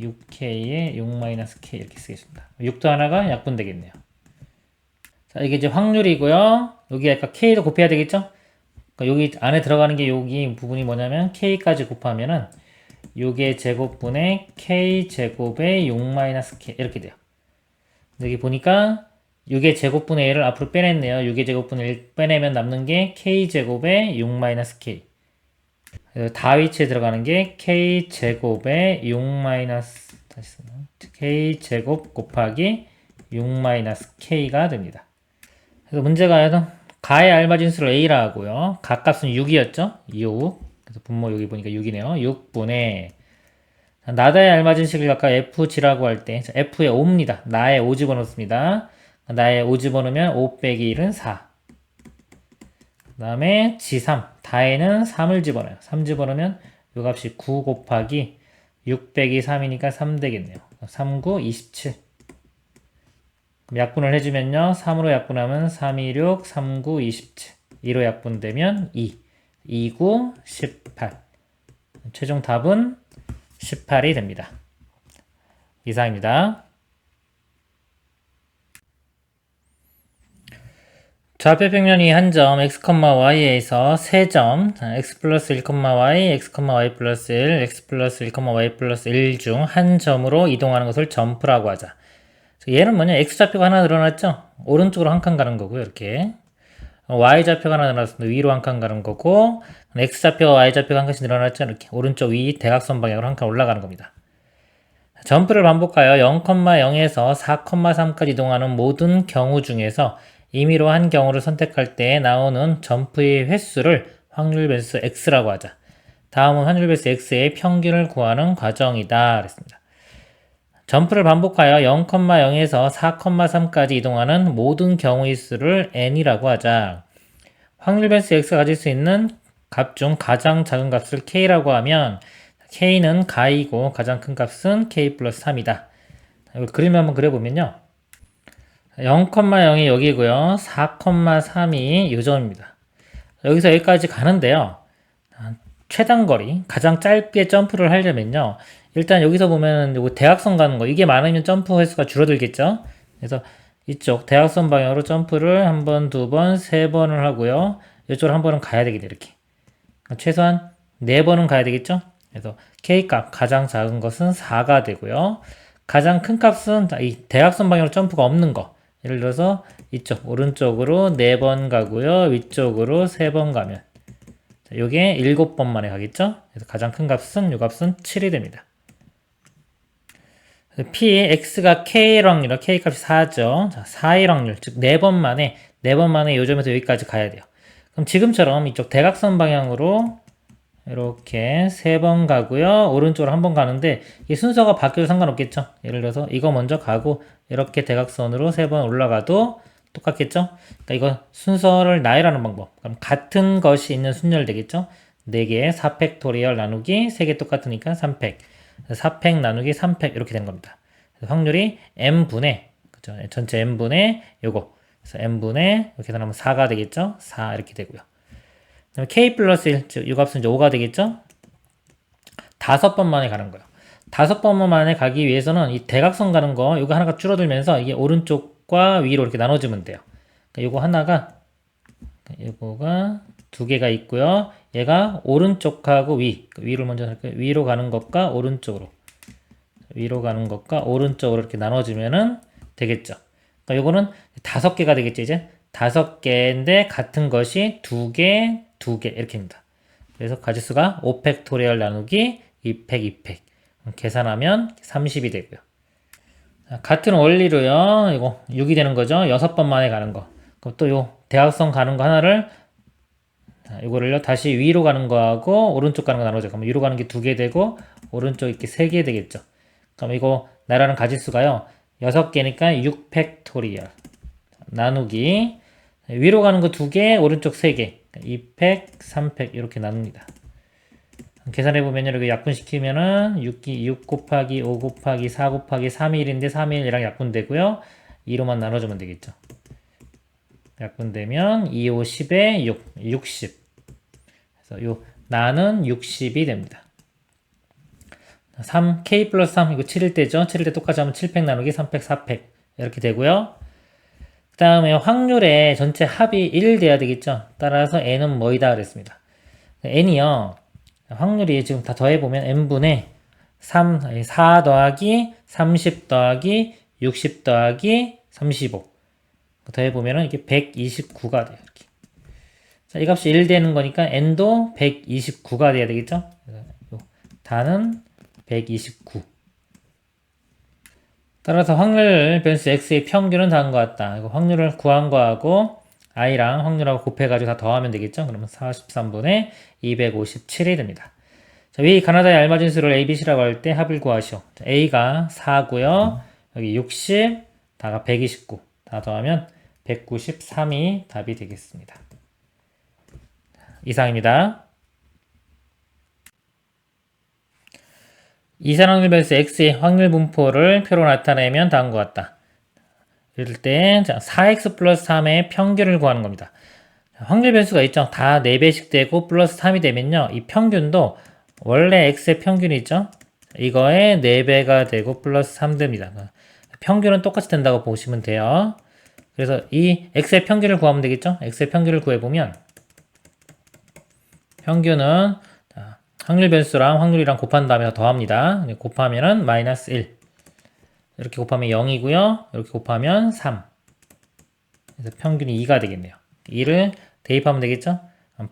6k에 6-k 이렇게 쓰겠습니다. 6도 하나가 약분 되겠네요. 자, 이게 이제 확률이고요. 여기 아까 k도 곱해야 되겠죠? 그러니까 여기 안에 들어가는 게 여기 부분이 뭐냐면 k까지 곱하면은 6의 제곱분의 k제곱의 6-k 이렇게 돼요. 여기 보니까 6의 제곱분의 1을 앞으로 빼냈네요. 6의 제곱분의 1 빼내면 남는 게 k제곱의 6-k. 다위치에 들어가는 게 k제곱의 k제곱 곱하기 6-k가 됩니다. 그래서 문제가 가의 알맞은 수를 a라 하고요. 가 값은 6이었죠? 6. 그래서 분모 여기 보니까 6이네요. 6분의 나다의 알맞은 식을 아까 fg라고 할 때 f에 5입니다. 나에 5 집어넣습니다. 나에 5 집어넣으면 5 빼기 1은 4. 그 다음에 g3 다에는 3을 집어넣어요. 3 집어넣으면 이 값이 9 곱하기 6 빼기 3이니까 3 되겠네요. 3, 9, 27. 그럼 약분을 해주면요. 3으로 약분하면 3, 2, 6, 3, 9, 27. 2로 약분되면 2. 2, 9, 18. 최종 답은 18이 됩니다. 이상입니다. 좌표 평면이 한 점 x, y에서 세 점 x 플러스 1, y, x, y 플러스 1, x 플러스 1, y 플러스 1 중 한 점으로 이동하는 것을 점프라고 하자. 얘는 뭐냐? x좌표가 하나 늘어났죠? 오른쪽으로 한 칸 가는 거고요. 이렇게 y좌표가 하나 늘어났습니다. 위로 한 칸 가는 거고 x좌표와 y좌표가 한 칸씩 늘어났죠? 이렇게 오른쪽 위 대각선 방향으로 한 칸 올라가는 겁니다. 점프를 반복하여 0,0에서 4,3까지 이동하는 모든 경우 중에서 임의로 한 경우를 선택할 때 나오는 점프의 횟수를 확률 배수 x라고 하자. 다음은 확률 배수 x의 평균을 구하는 과정이다. 그랬습니다. 점프를 반복하여 0,0에서 4,3까지 이동하는 모든 경우의 수를 n이라고 하자. 확률 변수 x가 가질 수 있는 값 중 가장 작은 값을 k라고 하면 k는 가이고 가장 큰 값은 k 플러스 3이다. 이거 그림을 한번 그려보면요. 0,0이 여기고요. 4,3이 이 점입니다. 여기서 여기까지 가는데요. 최단 거리, 가장 짧게 점프를 하려면요. 일단 여기서 보면은 요거 대각선 가는 거, 이게 많으면 점프 횟수가 줄어들겠죠? 그래서 이쪽 대각선 방향으로 점프를 한 번, 두 번, 세 번을 하고요. 이쪽으로 한 번은 가야 되겠네, 이렇게. 최소한 네 번은 가야 되겠죠? 그래서 K값, 가장 작은 것은 4가 되고요. 가장 큰 값은 이 대각선 방향으로 점프가 없는 거. 예를 들어서 이쪽, 오른쪽으로 4번 가고요. 위쪽으로 3번 가면. 요게 7번 만에 가겠죠? 그래서 가장 큰 값은 요 값은 7이 됩니다. P, X가 K의 확률, K 값이 4죠. 자, 4의 확률, 즉 4번 만에 요 점에서 여기까지 가야 돼요. 그럼 지금처럼 이쪽 대각선 방향으로 이렇게 3번 가고요. 오른쪽으로 한 번 가는데 이 순서가 바뀌어도 상관없겠죠. 예를 들어서 이거 먼저 가고 이렇게 대각선으로 3번 올라가도 똑같겠죠. 그러니까 이거 순서를 나열하는 방법. 그럼 같은 것이 있는 순열 되겠죠. 4개 4팩토리얼 나누기 3개 똑같으니까 3팩. 4팩 나누기 3팩 이렇게 된 겁니다. 확률이 n분의 그죠? 전체 n분의 요거. 그래서 n분의 이렇게 계산하면 4가 되겠죠. 4 이렇게 되고요. k 플러스 1, 즉, 이 값은 이제 5가 되겠죠? 5번 만에 가는 거예요. 5번 만에 가기 위해서는 이 대각선 가는 거, 이거 하나가 줄어들면서 이게 오른쪽과 위로 이렇게 나눠주면 돼요. 그러니까 이거 하나가, 이거가 2개가 있고요. 얘가 오른쪽하고 위로 먼저 할게요. 위로 가는 것과 오른쪽으로. 위로 가는 것과 오른쪽으로 이렇게 나눠주면은 되겠죠. 그러니까 이거는 5개가 되겠죠, 이제? 5개인데 같은 것이 2개, 2개 이렇게입니다. 그래서 가지수가 5팩토리얼 나누기 2팩, 2팩 계산하면 30이 되고요. 같은 원리로요. 이거 6이 되는 거죠. 6번 만에 가는 거. 그럼 또 요 대각선 가는 거 하나를 이거를요 다시 위로 가는 거하고 오른쪽 가는 거 나누죠. 그럼 위로 가는 게 2개 되고 오른쪽 이렇게 3개 되겠죠. 그럼 이거 나라는 가지수가요 6개니까 6팩토리얼 나누기 위로 가는 거 2개, 오른쪽 3개. 2팩, 3팩 이렇게 나눕니다. 계산해보면 이렇게 약분시키면은 6 곱하기 5 곱하기 4 곱하기 3일인데 3일이랑 약분되고요. 2로만 나눠주면 되겠죠. 약분되면 2, 5, 10에 6, 60. 그래서 요 나는 60이 됩니다. 3, K 플러스 3, 이거 7일 때죠. 7일 때 똑같이 하면 7팩 나누기 3팩, 4팩 이렇게 되고요. 그 다음에 확률의 전체 합이 1 돼야 되겠죠. 따라서 n은 뭐이다 그랬습니다. n이요. 확률이 지금 다 더해보면 n분의 4 더하기 30 더하기 60 더하기 35 더해보면 이게 129가 돼요. 이렇게. 자, 이 값이 1 되는 거니까 n도 129가 돼야 되겠죠. 다는 129. 따라서 확률 변수 x의 평균은 다음과 같다. 이거 확률을 구한 거하고 i랑 확률하고 곱해가지고 다 더하면 되겠죠. 그러면 43분의 257이 됩니다. 자, 위 가나다의 알맞은 수를 a, b, c라고 할 때 합을 구하시오. 자, a가 4고요. 여기 60, 다가 129. 다 더하면 193이 답이 되겠습니다. 이상입니다. 이산확률 변수 x의 확률 분포를 표로 나타내면 다음과 같다. 이럴 때 4x 플러스 3의 평균을 구하는 겁니다. 확률 변수가 있죠. 다 4배씩 되고 플러스 3이 되면요. 이 평균도 원래 x의 평균이 있죠. 이거에 4배가 되고 플러스 3 됩니다. 평균은 똑같이 된다고 보시면 돼요. 그래서 이 x의 평균을 구하면 되겠죠. x의 평균을 구해보면 평균은 확률 변수랑 확률이랑 곱한 다음에 더합니다. 곱하면은 마이너스 1. 이렇게 곱하면 0이고요. 이렇게 곱하면 3. 그래서 평균이 2가 되겠네요. 2를 대입하면 되겠죠?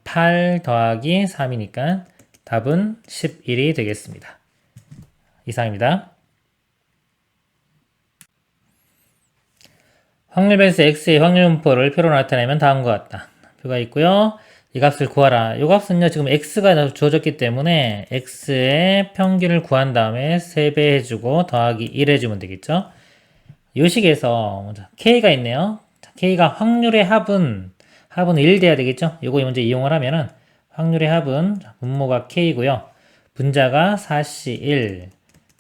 8 더하기 3이니까 답은 11이 되겠습니다. 이상입니다. 확률 변수 x의 확률 분포를 표로 나타내면 다음과 같다. 표가 있고요. 이 값을 구하라. 이 값은요, 지금 x가 주어졌기 때문에 x의 평균을 구한 다음에 3배 해주고 더하기 1 해주면 되겠죠? 요 식에서 k가 있네요. k가 확률의 합은 1 돼야 되겠죠? 요거 먼저 이용을 하면은 확률의 합은 분모가 k고요. 분자가 4c 1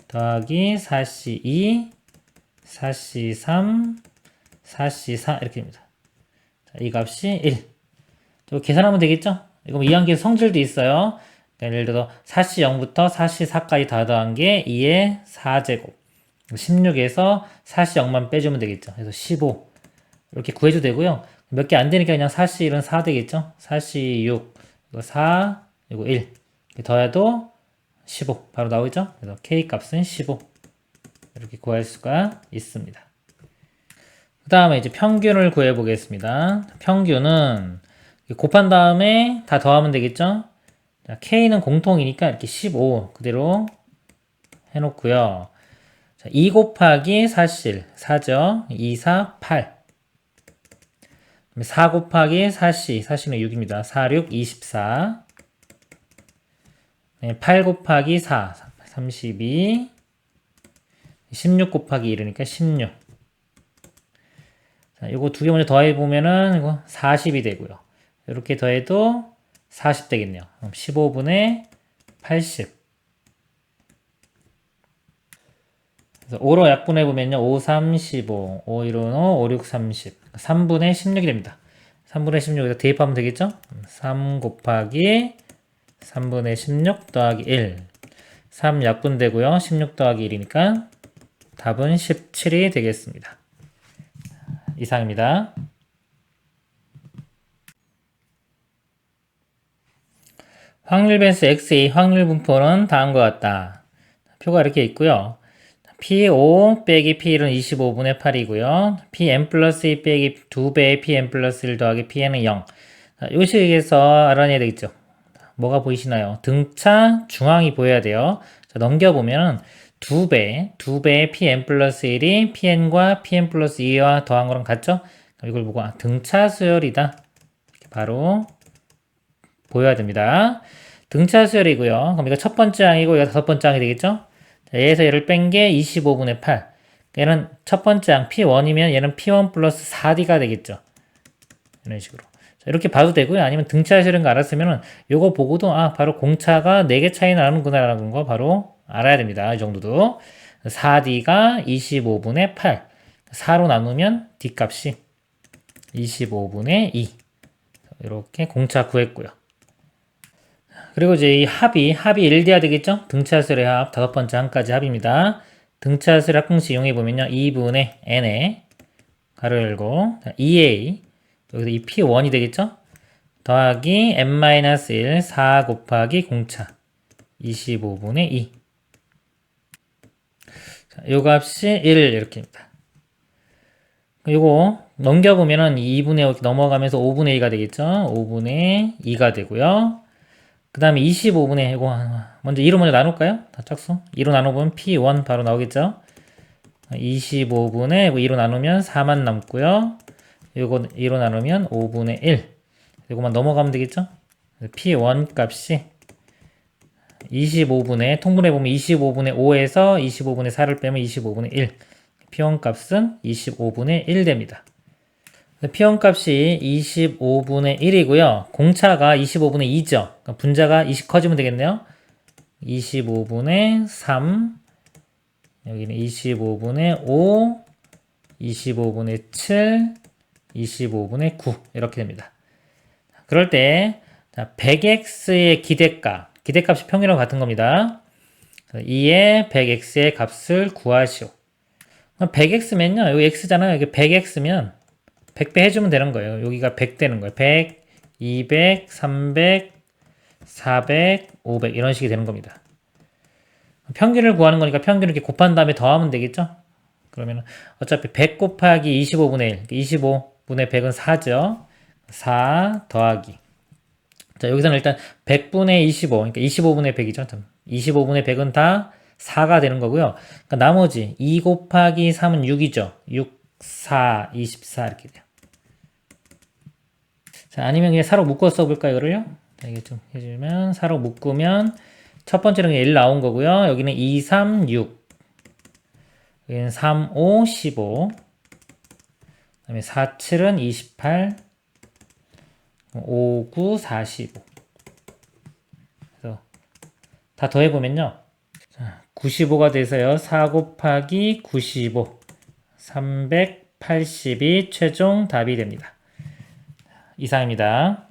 더하기 4c 2 4c 3 4c 4 이렇게 됩니다. 자, 이 값이 1. 이거 계산하면 되겠죠? 이거 이항계 성질도 있어요. 그러니까 예를 들어 4c 0부터 4c 4까지 다 더한 게 2의 4제곱. 16에서 4c 0만 빼주면 되겠죠. 그래서 15. 이렇게 구해도 되고요. 몇 개 안 되니까 그냥 4c 1은 4 되겠죠. 4c 6, 이거 4, 이거 1. 더해도 15. 바로 나오죠? 그래서 k 값은 15. 이렇게 구할 수가 있습니다. 그 다음에 이제 평균을 구해 보겠습니다. 평균은 곱한 다음에 다 더하면 되겠죠? 자, k는 공통이니까 이렇게 15 그대로 해놓고요. 자, 2 곱하기 4실 4죠? 2, 4, 8. 4 곱하기 4시 4시는 6입니다. 4, 6, 24. 8 곱하기 4 32. 16 곱하기 1이니까 16. 자, 요거 두 개 먼저 더해보면은 이거 40이 되고요. 이렇게 더해도 40 되겠네요. 그럼 15분의 80. 그래서 5로 약분해보면요. 5, 3, 15. 5, 1은 5, 5, 6, 30. 3분의 16이 됩니다. 3분의 16에서 대입하면 되겠죠? 3 곱하기 3분의 16 더하기 1. 3 약분되고요. 16 더하기 1이니까 답은 17이 되겠습니다. 이상입니다. 확률 변수 x의 확률 분포는 다음과 같다. 표가 이렇게 있고요. P5 빼기 P1은 25분의 8이고요. Pn 플러스 2 빼기 2배의 Pn 플러스 1 더하기 Pn은 0. 이 식에서 알아내야 되겠죠. 뭐가 보이시나요? 등차 중앙이 보여야 돼요. 자, 넘겨보면 2배의 Pn 플러스 1이 Pn과 Pn 플러스 2와 더한 거랑 같죠? 이걸 보고 등차 수열이다. 이렇게 바로 보여야 됩니다. 등차 수열이고요. 그럼 이거 첫 번째 항이고 이거 다섯 번째 항이 되겠죠? 자, 얘에서 얘를 뺀 게 25분의 8. 얘는 첫 번째 항 P1이면 얘는 P1 플러스 4D가 되겠죠. 이런 식으로. 자, 이렇게 봐도 되고요. 아니면 등차 수열인 거 알았으면은 요거 보고도 바로 공차가 4개 차이 나는구나라는 거 바로 알아야 됩니다. 이 정도도. 4D가 25분의 8. 4로 나누면 D 값이 25분의 2. 이렇게 공차 구했고요. 그리고 이제 이 합이 1 돼야 되겠죠? 등차수열의 합, 다섯 번째 항까지 합입니다. 등차수열 합공식 이용해보면요. 2분의 n에, 가로 열고, 2a, 여기서 이 p1이 되겠죠? 더하기 n-1, 4 곱하기 공차, 25분의 2. 자, 요 값이 1 이렇게입니다. 요거 넘겨보면은 2분의 5 넘어가면서 5분의 2가 되겠죠? 5분의 2가 되고요. 그 다음에 25분의 이거 먼저 2로 먼저 나눌까요? 다 짝수 2로 나눠보면 P1 바로 나오겠죠? 25분의 2로 나누면 4만 남고요. 이거 2로 나누면 5분의 1. 이거만 넘어가면 되겠죠? P1 값이 25분의 통분해보면 25분의 5에서 25분의 4를 빼면 25분의 1. P1 값은 25분의 1 됩니다. P1 값이 25분의 1이고요. 공차가 25분의 2죠. 그러니까 분자가 20 커지면 되겠네요. 25분의 3, 여기는 25분의 5, 25분의 7, 25분의 9 이렇게 됩니다. 그럴 때 100x의 기대값이 평균하고 같은 겁니다. 2의 100x의 값을 구하시오. 100x면요. 여기 x잖아요. 여기 100x면 100배 해주면 되는 거예요. 여기가 100 되는 거예요. 100, 200, 300, 400, 500 이런 식이 되는 겁니다. 평균을 구하는 거니까 평균을 이렇게 곱한 다음에 더하면 되겠죠? 그러면 어차피 100 곱하기 25분의 1, 25분의 100은 4죠? 4 더하기. 자, 여기서는 일단 100분의 25, 그러니까 25분의 100이죠. 25분의 100은 다 4가 되는 거고요. 그러니까 나머지 2 곱하기 3은 6이죠. 6, 4, 24 이렇게 돼요. 자, 아니면 그냥 4로 묶어 써볼까요, 이거를요? 자, 이게 좀 해주면, 4로 묶으면, 첫 번째는 그냥 1 나온 거고요. 여기는 2, 3, 6. 여기는 3, 5, 15. 그 다음에 4, 7은 28. 5, 9, 45. 그래서 다 더해보면요. 95가 돼서요. 4 곱하기 95. 380이 최종 답이 됩니다. 이상입니다.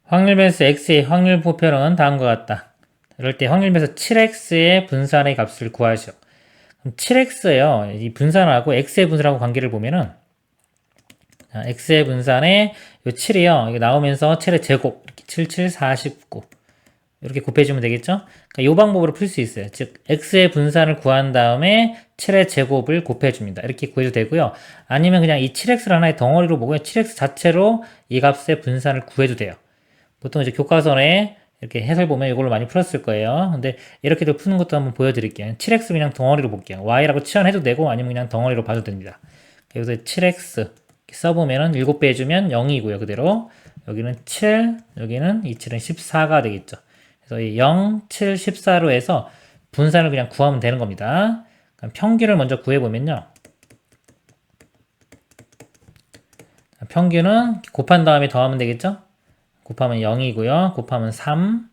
확률변수 x의 확률 보편은 다음과 같다. 이럴 때 확률변수 7x의 분산의 값을 구하시오. 그럼 7x요. 이 분산하고 x의 분산하고 관계를 보면은 x의 분산에 요 7이요. 이게 나오면서 7의 제곱 77, 49 이렇게 곱해주면 되겠죠? 그러니까 이 방법으로 풀 수 있어요. 즉 x의 분산을 구한 다음에 7의 제곱을 곱해줍니다. 이렇게 구해도 되고요. 아니면 그냥 이 7x를 하나의 덩어리로 보고요. 7x 자체로 이 값의 분산을 구해도 돼요. 보통 이제 교과서에 이렇게 해설 보면 이걸로 많이 풀었을 거예요. 근데 이렇게도 푸는 것도 한번 보여드릴게요. 7x 그냥 덩어리로 볼게요. y라고 치환해도 되고 아니면 그냥 덩어리로 봐도 됩니다. 여기서 7x 써보면은 7배 해주면 0이고요. 그대로 여기는 7, 여기는 이 7은 14가 되겠죠. 그래서 이 0, 7, 14로 해서 분산을 그냥 구하면 되는 겁니다. 그럼 평균을 먼저 구해보면요. 평균은 곱한 다음에 더하면 되겠죠? 곱하면 0이고요. 곱하면 3.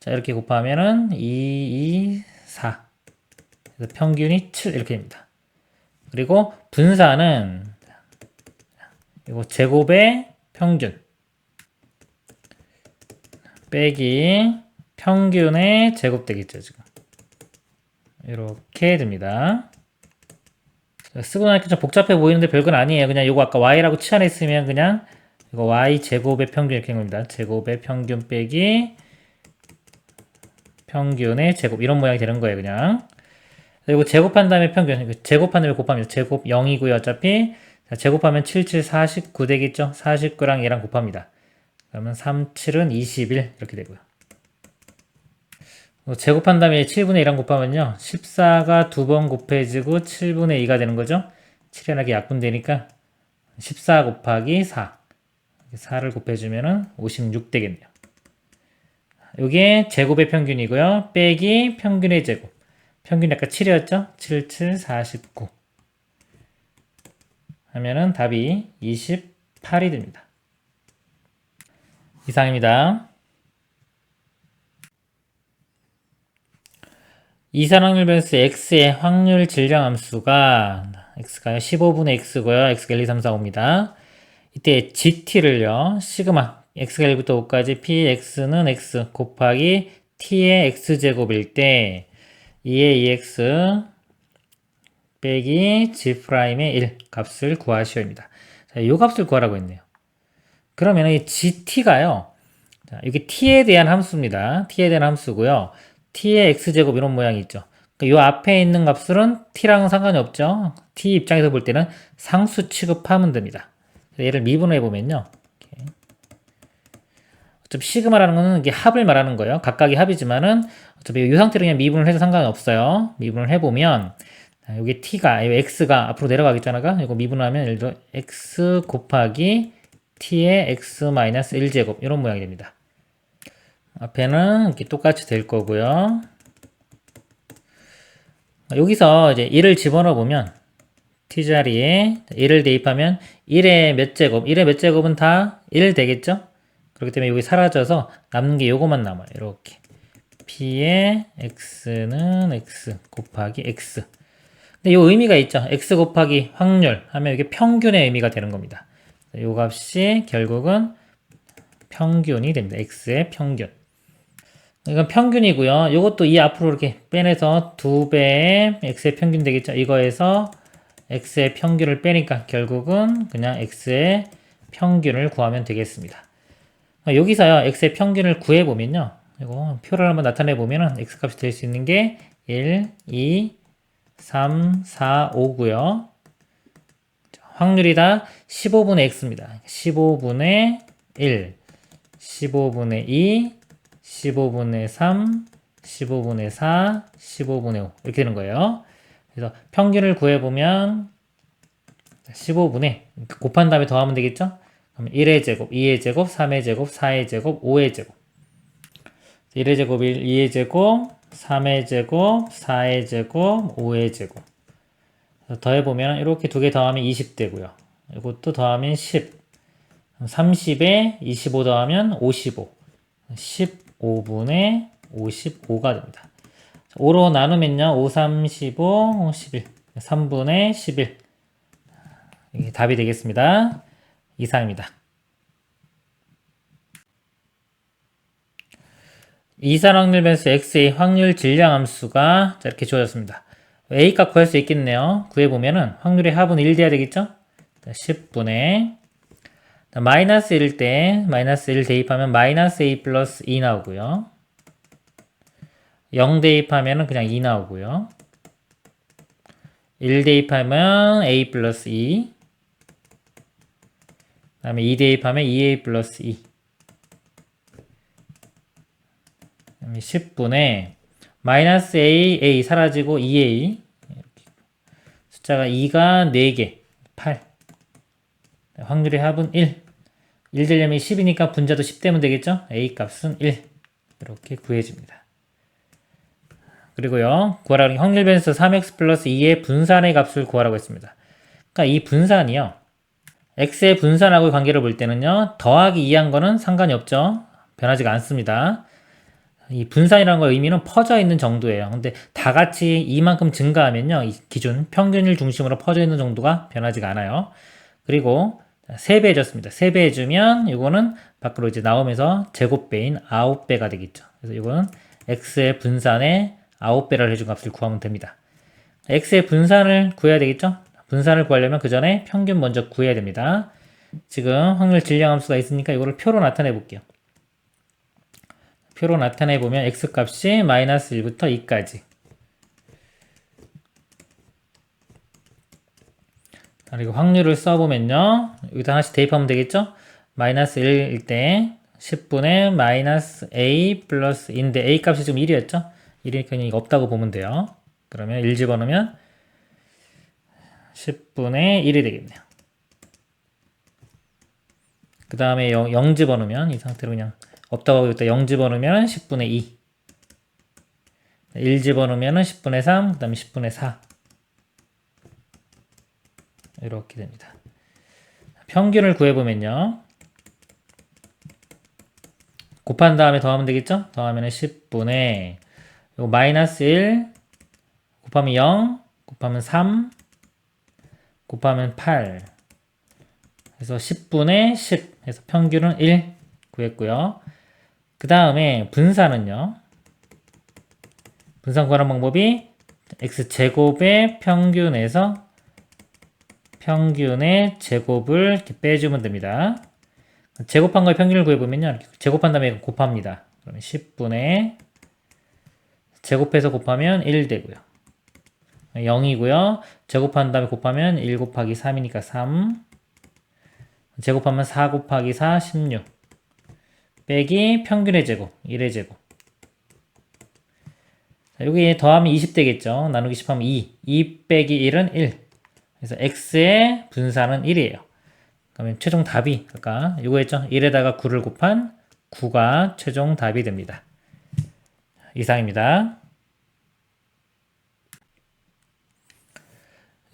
자, 이렇게 곱하면은 2, 2, 4. 그래서 평균이 7 이렇게 됩니다. 그리고 분산은 이거 제곱의 평균 빼기 평균의 제곱 되겠죠, 지금. 이렇게 됩니다. 쓰고 나니까 좀 복잡해 보이는데 별건 아니에요. 그냥 이거 아까 y라고 치환했으면 그냥 이거 y 제곱의 평균 이렇게 된 겁니다. 제곱의 평균 빼기 평균의 제곱 이런 모양이 되는 거예요, 그냥. 이거 제곱한 다음에 평균, 제곱한 다음에 곱합니다. 제곱 0이고요, 어차피. 자, 제곱하면 77, 49 되겠죠? 49랑 얘랑 곱합니다. 그러면 3, 7은 21 이렇게 되고요. 제곱한 다음에 7분의 1랑 곱하면요. 14가 두 번 곱해지고 7분의 2가 되는 거죠. 7이라는 게 약분되니까 14 곱하기 4. 4를 곱해주면은 56 되겠네요. 이게 제곱의 평균이고요. 빼기 평균의 제곱. 평균이 아까 7이었죠? 7, 7, 49. 하면은 답이 28이 됩니다. 이상입니다. 이산확률 변수 x의 확률 질량 함수가 x가요 15분의 x고요. x가 1, 2, 3, 4, 5입니다. 이때 gt를요. 시그마 x가 1부터 5까지 px는 x 곱하기 t의 x제곱일 때 2의 2x 빼기 g'의 1 값을 구하시오입니다. 자, 이 값을 구하라고 했네요. 그러면 이 gt가요. 자, 이게 t에 대한 함수입니다. t에 대한 함수고요. t의 x제곱 이런 모양이 있죠. 그러니까 이 앞에 있는 값들은 t랑은 상관이 없죠. t 입장에서 볼 때는 상수 취급하면 됩니다. 얘를 미분해 보면요. 어차피 시그마라는 거는 이게 합을 말하는 거예요. 각각의 합이지만은 어차피 이 상태로 그냥 미분을 해도 상관이 없어요. 미분을 해보면 여기 t가, 이 x가 앞으로 내려가겠잖아요. 이거 미분하면 예를 들어 x 곱하기 t의 x-1제곱 이런 모양이 됩니다. 앞에는 이렇게 똑같이 될 거고요. 여기서 이제 1을 집어넣어 보면 t자리에 1을 대입하면 1의 몇 제곱, 1의 몇 제곱은 다 1 되겠죠? 그렇기 때문에 여기 사라져서 남는 게 요거만 남아요. 이렇게 p의 x는 x 곱하기 x. 근데 요 의미가 있죠. x 곱하기 확률 하면 이게 평균의 의미가 되는 겁니다. 요 값이 결국은 평균이 됩니다. x의 평균. 이건 평균이고요. 이것도 이 앞으로 이렇게 빼내서 2배의 x의 평균 되겠죠. 이거에서 x의 평균을 빼니까 결국은 그냥 x의 평균을 구하면 되겠습니다. 여기서요, x의 평균을 구해보면요. 이거 표를 한번 나타내보면은 x 값이 될 수 있는 게 1, 2, 3, 4, 5고요. 확률이 다 15분의 x입니다. 15분의 1, 15분의 2, 15분의 3, 15분의 4, 15분의 5 이렇게 되는 거예요. 그래서 평균을 구해보면 15분의 곱한 다음에 더하면 되겠죠? 그럼 1의 제곱, 2의 제곱, 3의 제곱, 4의 제곱, 5의 제곱. 1의 제곱, 2의 제곱, 3의 제곱, 4의 제곱, 5의 제곱. 더해보면 이렇게 두 개 더하면 20 되고요. 이것도 더하면 10. 30에 25 더하면 55. 15분의 55가 됩니다. 5로 나누면요. 5, 3, 15, 11. 3분의 11. 이게 답이 되겠습니다. 이상입니다. 이산 확률 변수 x의 확률 질량 함수가 이렇게 주어졌습니다. a 값 구할 수 있겠네요. 구해보면은 확률의 합은 1 돼야 되겠죠? 10분의 마이너스 1일 때 마이너스 1 대입하면 마이너스 a 플러스 2 나오고요. 0 대입하면 그냥 2 나오고요. 1 대입하면 a 플러스 2. 그 다음에 2 대입하면 2a 플러스 2. 10분의 마이너스 a 사라지고 2a. 숫자가 2가 4개. 8. 확률의 합은 1. 1 되려면 10이니까 분자도 10 되면 되겠죠? a 값은 1. 이렇게 구해집니다. 그리고요, 구하라고 확률 변수 3x 플러스 2의 분산의 값을 구하라고 했습니다. 그러니까 이 분산이요, x의 분산하고의 관계를 볼 때는요, 더하기 2한 거는 상관이 없죠. 변하지가 않습니다. 이 분산이라는 거의 의미는 퍼져 있는 정도예요. 근데 다 같이 이만큼 증가하면요, 이 기준 평균을 중심으로 퍼져 있는 정도가 변하지가 않아요. 그리고 3배 해줬습니다. 3배 해주면 이거는 밖으로 이제 나오면서 제곱배인 9배가 되겠죠. 그래서 이거는 x의 분산의 9배를 해준 값을 구하면 됩니다. x의 분산을 구해야 되겠죠? 분산을 구하려면 그 전에 평균 먼저 구해야 됩니다. 지금 확률 질량 함수가 있으니까 이거를 표로 나타내 볼게요. 표로 나타내 보면 x 값이 마이너스 1부터 2까지. 그리고 확률을 써보면요, 여기다 하나씩 대입하면 되겠죠? 마이너스 1일 때 10분의 마이너스 a 플러스 인데 a 값이 지금 1이었죠? 1이니까 이거 없다고 보면 돼요. 그러면 1 집어넣으면 10분의 1이 되겠네요. 그 다음에 0 집어넣으면 이 상태로 그냥 없다고 하고 있다. 0 집어넣으면 10분의 2. 1 집어넣으면 10분의 3, 그 다음에 10분의 4. 이렇게 됩니다. 평균을 구해보면요, 곱한 다음에 더하면 되겠죠? 더하면 10분의 요거 마이너스 1 곱하면 0 곱하면 3 곱하면 8 그래서 10분의 10 해서 평균은 1 구했고요. 그 다음에 분산은요, 분산 구하는 방법이 x제곱의 평균에서 평균의 제곱을 이렇게 빼주면 됩니다. 제곱한 거의 평균을 구해보면요, 이렇게 제곱한 다음에 곱합니다. 그러면 10분의 제곱해서 곱하면 1 되고요. 0이고요. 제곱한 다음에 곱하면 1 곱하기 3이니까 3. 제곱하면 4 곱하기 4, 16. 빼기 평균의 제곱, 1의 제곱. 여기 더하면 20 되겠죠. 나누기 10 하면 2. 2 빼기 1은 1. 그래서 x의 분산은 1이에요. 그러면 최종 답이 아까 이거 했죠. 1에다가 9를 곱한 9가 최종 답이 됩니다. 이상입니다.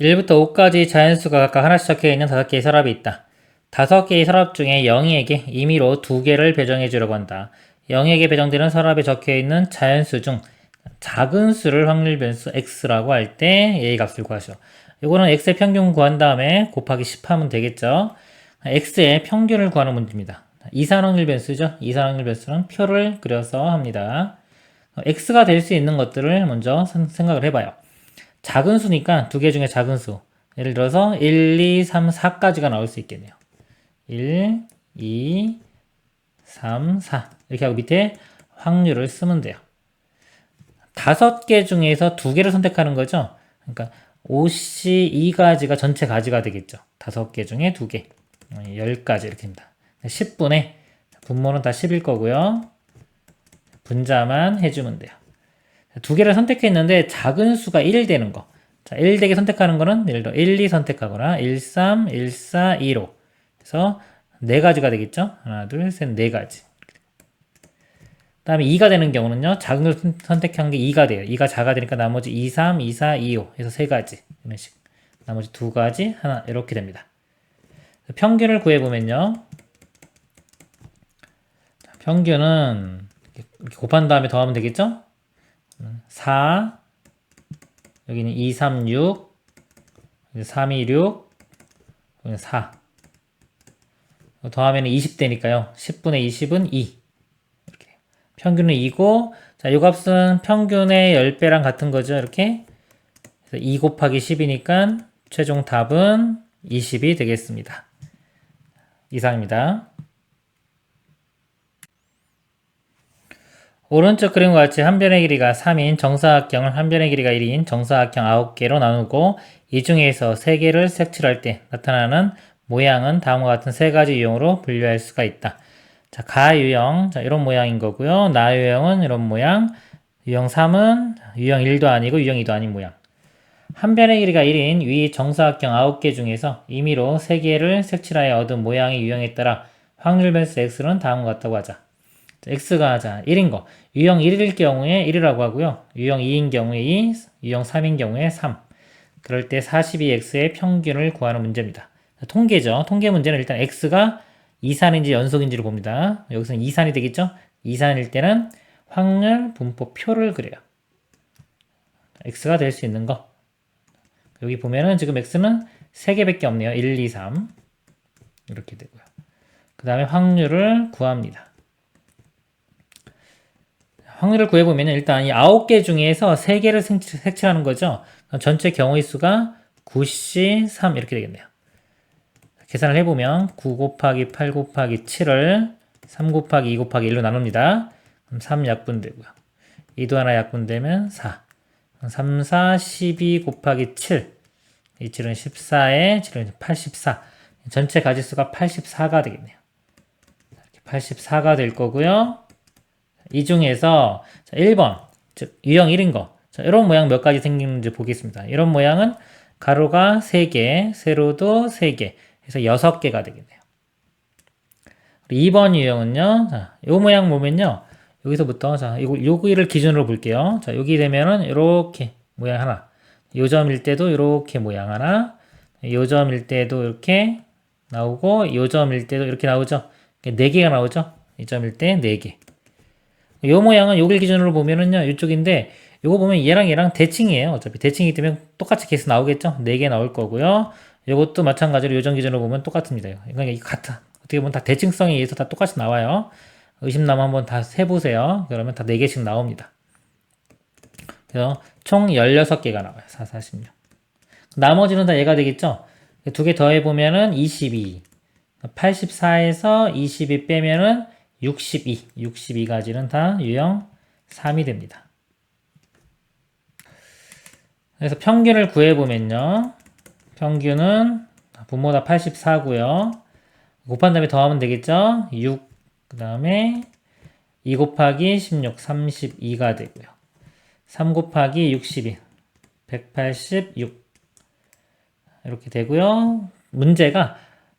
1부터 5까지 자연수가 각각 하나씩 적혀있는 5개의 서랍이 있다. 5개의 서랍 중에 0이에게 임의로 2개를 배정해 주려고 한다. 0에게 배정되는 서랍에 적혀있는 자연수 중 작은 수를 확률 변수 x라고 할 때 얘의 값을 구하시오. 이거는 x의 평균 구한 다음에 곱하기 10 하면 되겠죠. x의 평균을 구하는 문제입니다. 이산 확률 변수죠. 이산 확률 변수는 표를 그려서 합니다. x가 될 수 있는 것들을 먼저 생각을 해봐요. 작은 수니까 2개 중에 작은 수. 예를 들어서 1, 2, 3, 4까지가 나올 수 있겠네요. 1, 2, 3, 4 이렇게 하고 밑에 확률을 쓰면 돼요. 5개 중에서 2개를 선택하는 거죠. 그러니까 52가지가 전체 가지가 되겠죠. 5개 중에 2개. 10가지 이렇게 됩니다. 10분의 분모는 다 10일 거고요. 분자만 해주면 돼요. 2개를 선택했는데 작은 수가 1 되는 거. 자, 1대기 선택하는 거는 예를 들어 1, 2 선택하거나 1, 3, 1, 4, 2로. 그래서 4가지가 되겠죠? 하나, 둘, 셋, 4가지. 그 다음에 2가 되는 경우는요, 작은 걸 선택한 게 2가 돼요. 2가 작아 되니까 나머지 2, 3, 2, 4, 2, 5 해서 3가지. 이런 식. 나머지 2가지, 하나, 이렇게 됩니다. 평균을 구해보면요. 평균은 이렇게 곱한 다음에 더하면 되겠죠? 4, 여기는 2, 3, 6, 3, 2, 6, 여기는 4. 더하면 20되니까요. 10분의 20은 2. 이렇게. 평균은 2고, 자, 이 값은 평균의 10배랑 같은 거죠. 이렇게. 그래서 2 곱하기 10이니까 최종 답은 20이 되겠습니다. 이상입니다. 오른쪽 그림과 같이 한 변의 길이가 3인 정사각형을 한 변의 길이가 1인 정사각형 9개로 나누고 이 중에서 3개를 색칠할 때 나타나는 모양은 다음과 같은 3가지 유형으로 분류할 수가 있다. 자, 가유형, 자, 이런 모양인 거고요. 나유형은 이런 모양, 유형 3은 유형 1도 아니고 유형 2도 아닌 모양. 한 변의 길이가 1인 위 정사각형 9개 중에서 임의로 3개를 색칠하여 얻은 모양의 유형에 따라 확률 변수 x는 다음과 같다고 하자. x가 자 1인 거. 유형 1일 경우에 1이라고 하고요. 유형 2인 경우에 2, 유형 3인 경우에 3. 그럴 때 42x의 평균을 구하는 문제입니다. 통계죠. 통계 문제는 일단 x가 이산인지 연속인지를 봅니다. 여기서는 이산이 되겠죠? 이산일 때는 확률 분포표를 그려요. x가 될 수 있는 거. 여기 보면은 지금 x는 3개밖에 없네요. 1, 2, 3. 이렇게 되고요. 그 다음에 확률을 구합니다. 확률을 구해보면 일단 이 9개 중에서 3개를 색칠하는 거죠. 전체 경우의 수가 9C 3 이렇게 되겠네요. 계산을 해보면 9 곱하기 8 곱하기 7을 3 곱하기 2 곱하기 1로 나눕니다. 그럼 3 약분되고요. 2도 하나 약분되면 4. 3, 4, 12 곱하기 7. 이 7은 14에 7은 84. 전체 가지수가 84가 되겠네요. 이렇게 84가 될 거고요. 이 중에서 1번, 즉 유형 1인 거. 자, 이런 모양 몇 가지 생기는지 보겠습니다. 이런 모양은 가로가 3개, 세로도 3개 해서 6개가 되겠네요. 2번 유형은요. 자, 이 모양 보면요. 여기서부터 자, 여기를 기준으로 볼게요. 자, 여기 되면은 이렇게 모양 하나. 요 점일 때도 이렇게 모양 하나. 요 점일 때도 이렇게 나오고 요 점일 때도 이렇게 나오죠. 4개가 나오죠. 이 점일 때 4개. 요 모양은 요길 기준으로 보면은요, 이쪽인데, 요거 보면 얘랑 대칭이에요. 어차피 대칭이기 때문에 똑같이 계속 나오겠죠? 4개 나올 거고요. 요것도 마찬가지로 요점 기준으로 보면 똑같습니다. 그러니까 이게 같아. 어떻게 보면 다 대칭성에 의해서 다 똑같이 나와요. 의심나면 한번 다 세보세요. 그러면 다 4개씩 나옵니다. 그래서 총 16개가 나와요. 4, 46. 나머지는 다 얘가 되겠죠? 2개 더해보면은 22. 84에서 22 빼면은 62. 62가지는 다 유형 3이 됩니다. 그래서 평균을 구해보면요. 평균은 분모 다 84고요. 곱한 다음에 더하면 되겠죠? 6, 그 다음에 2 곱하기 16, 32가 되고요. 3 곱하기 62, 186. 이렇게 되고요. 문제가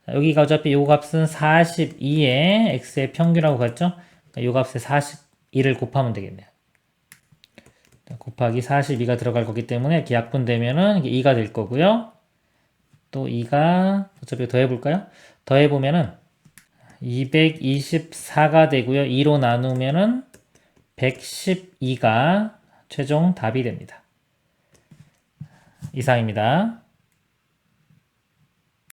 여기가 어차피 요 값은 42에 x의 평균하고 같죠? 요 값에 42를 곱하면 되겠네요. 곱하기 42가 들어갈 거기 때문에 이렇게 약분되면은 이게 2가 될 거고요. 또 2가 어차피 더해볼까요? 더해보면은 224가 되고요. 2로 나누면은 112가 최종 답이 됩니다. 이상입니다.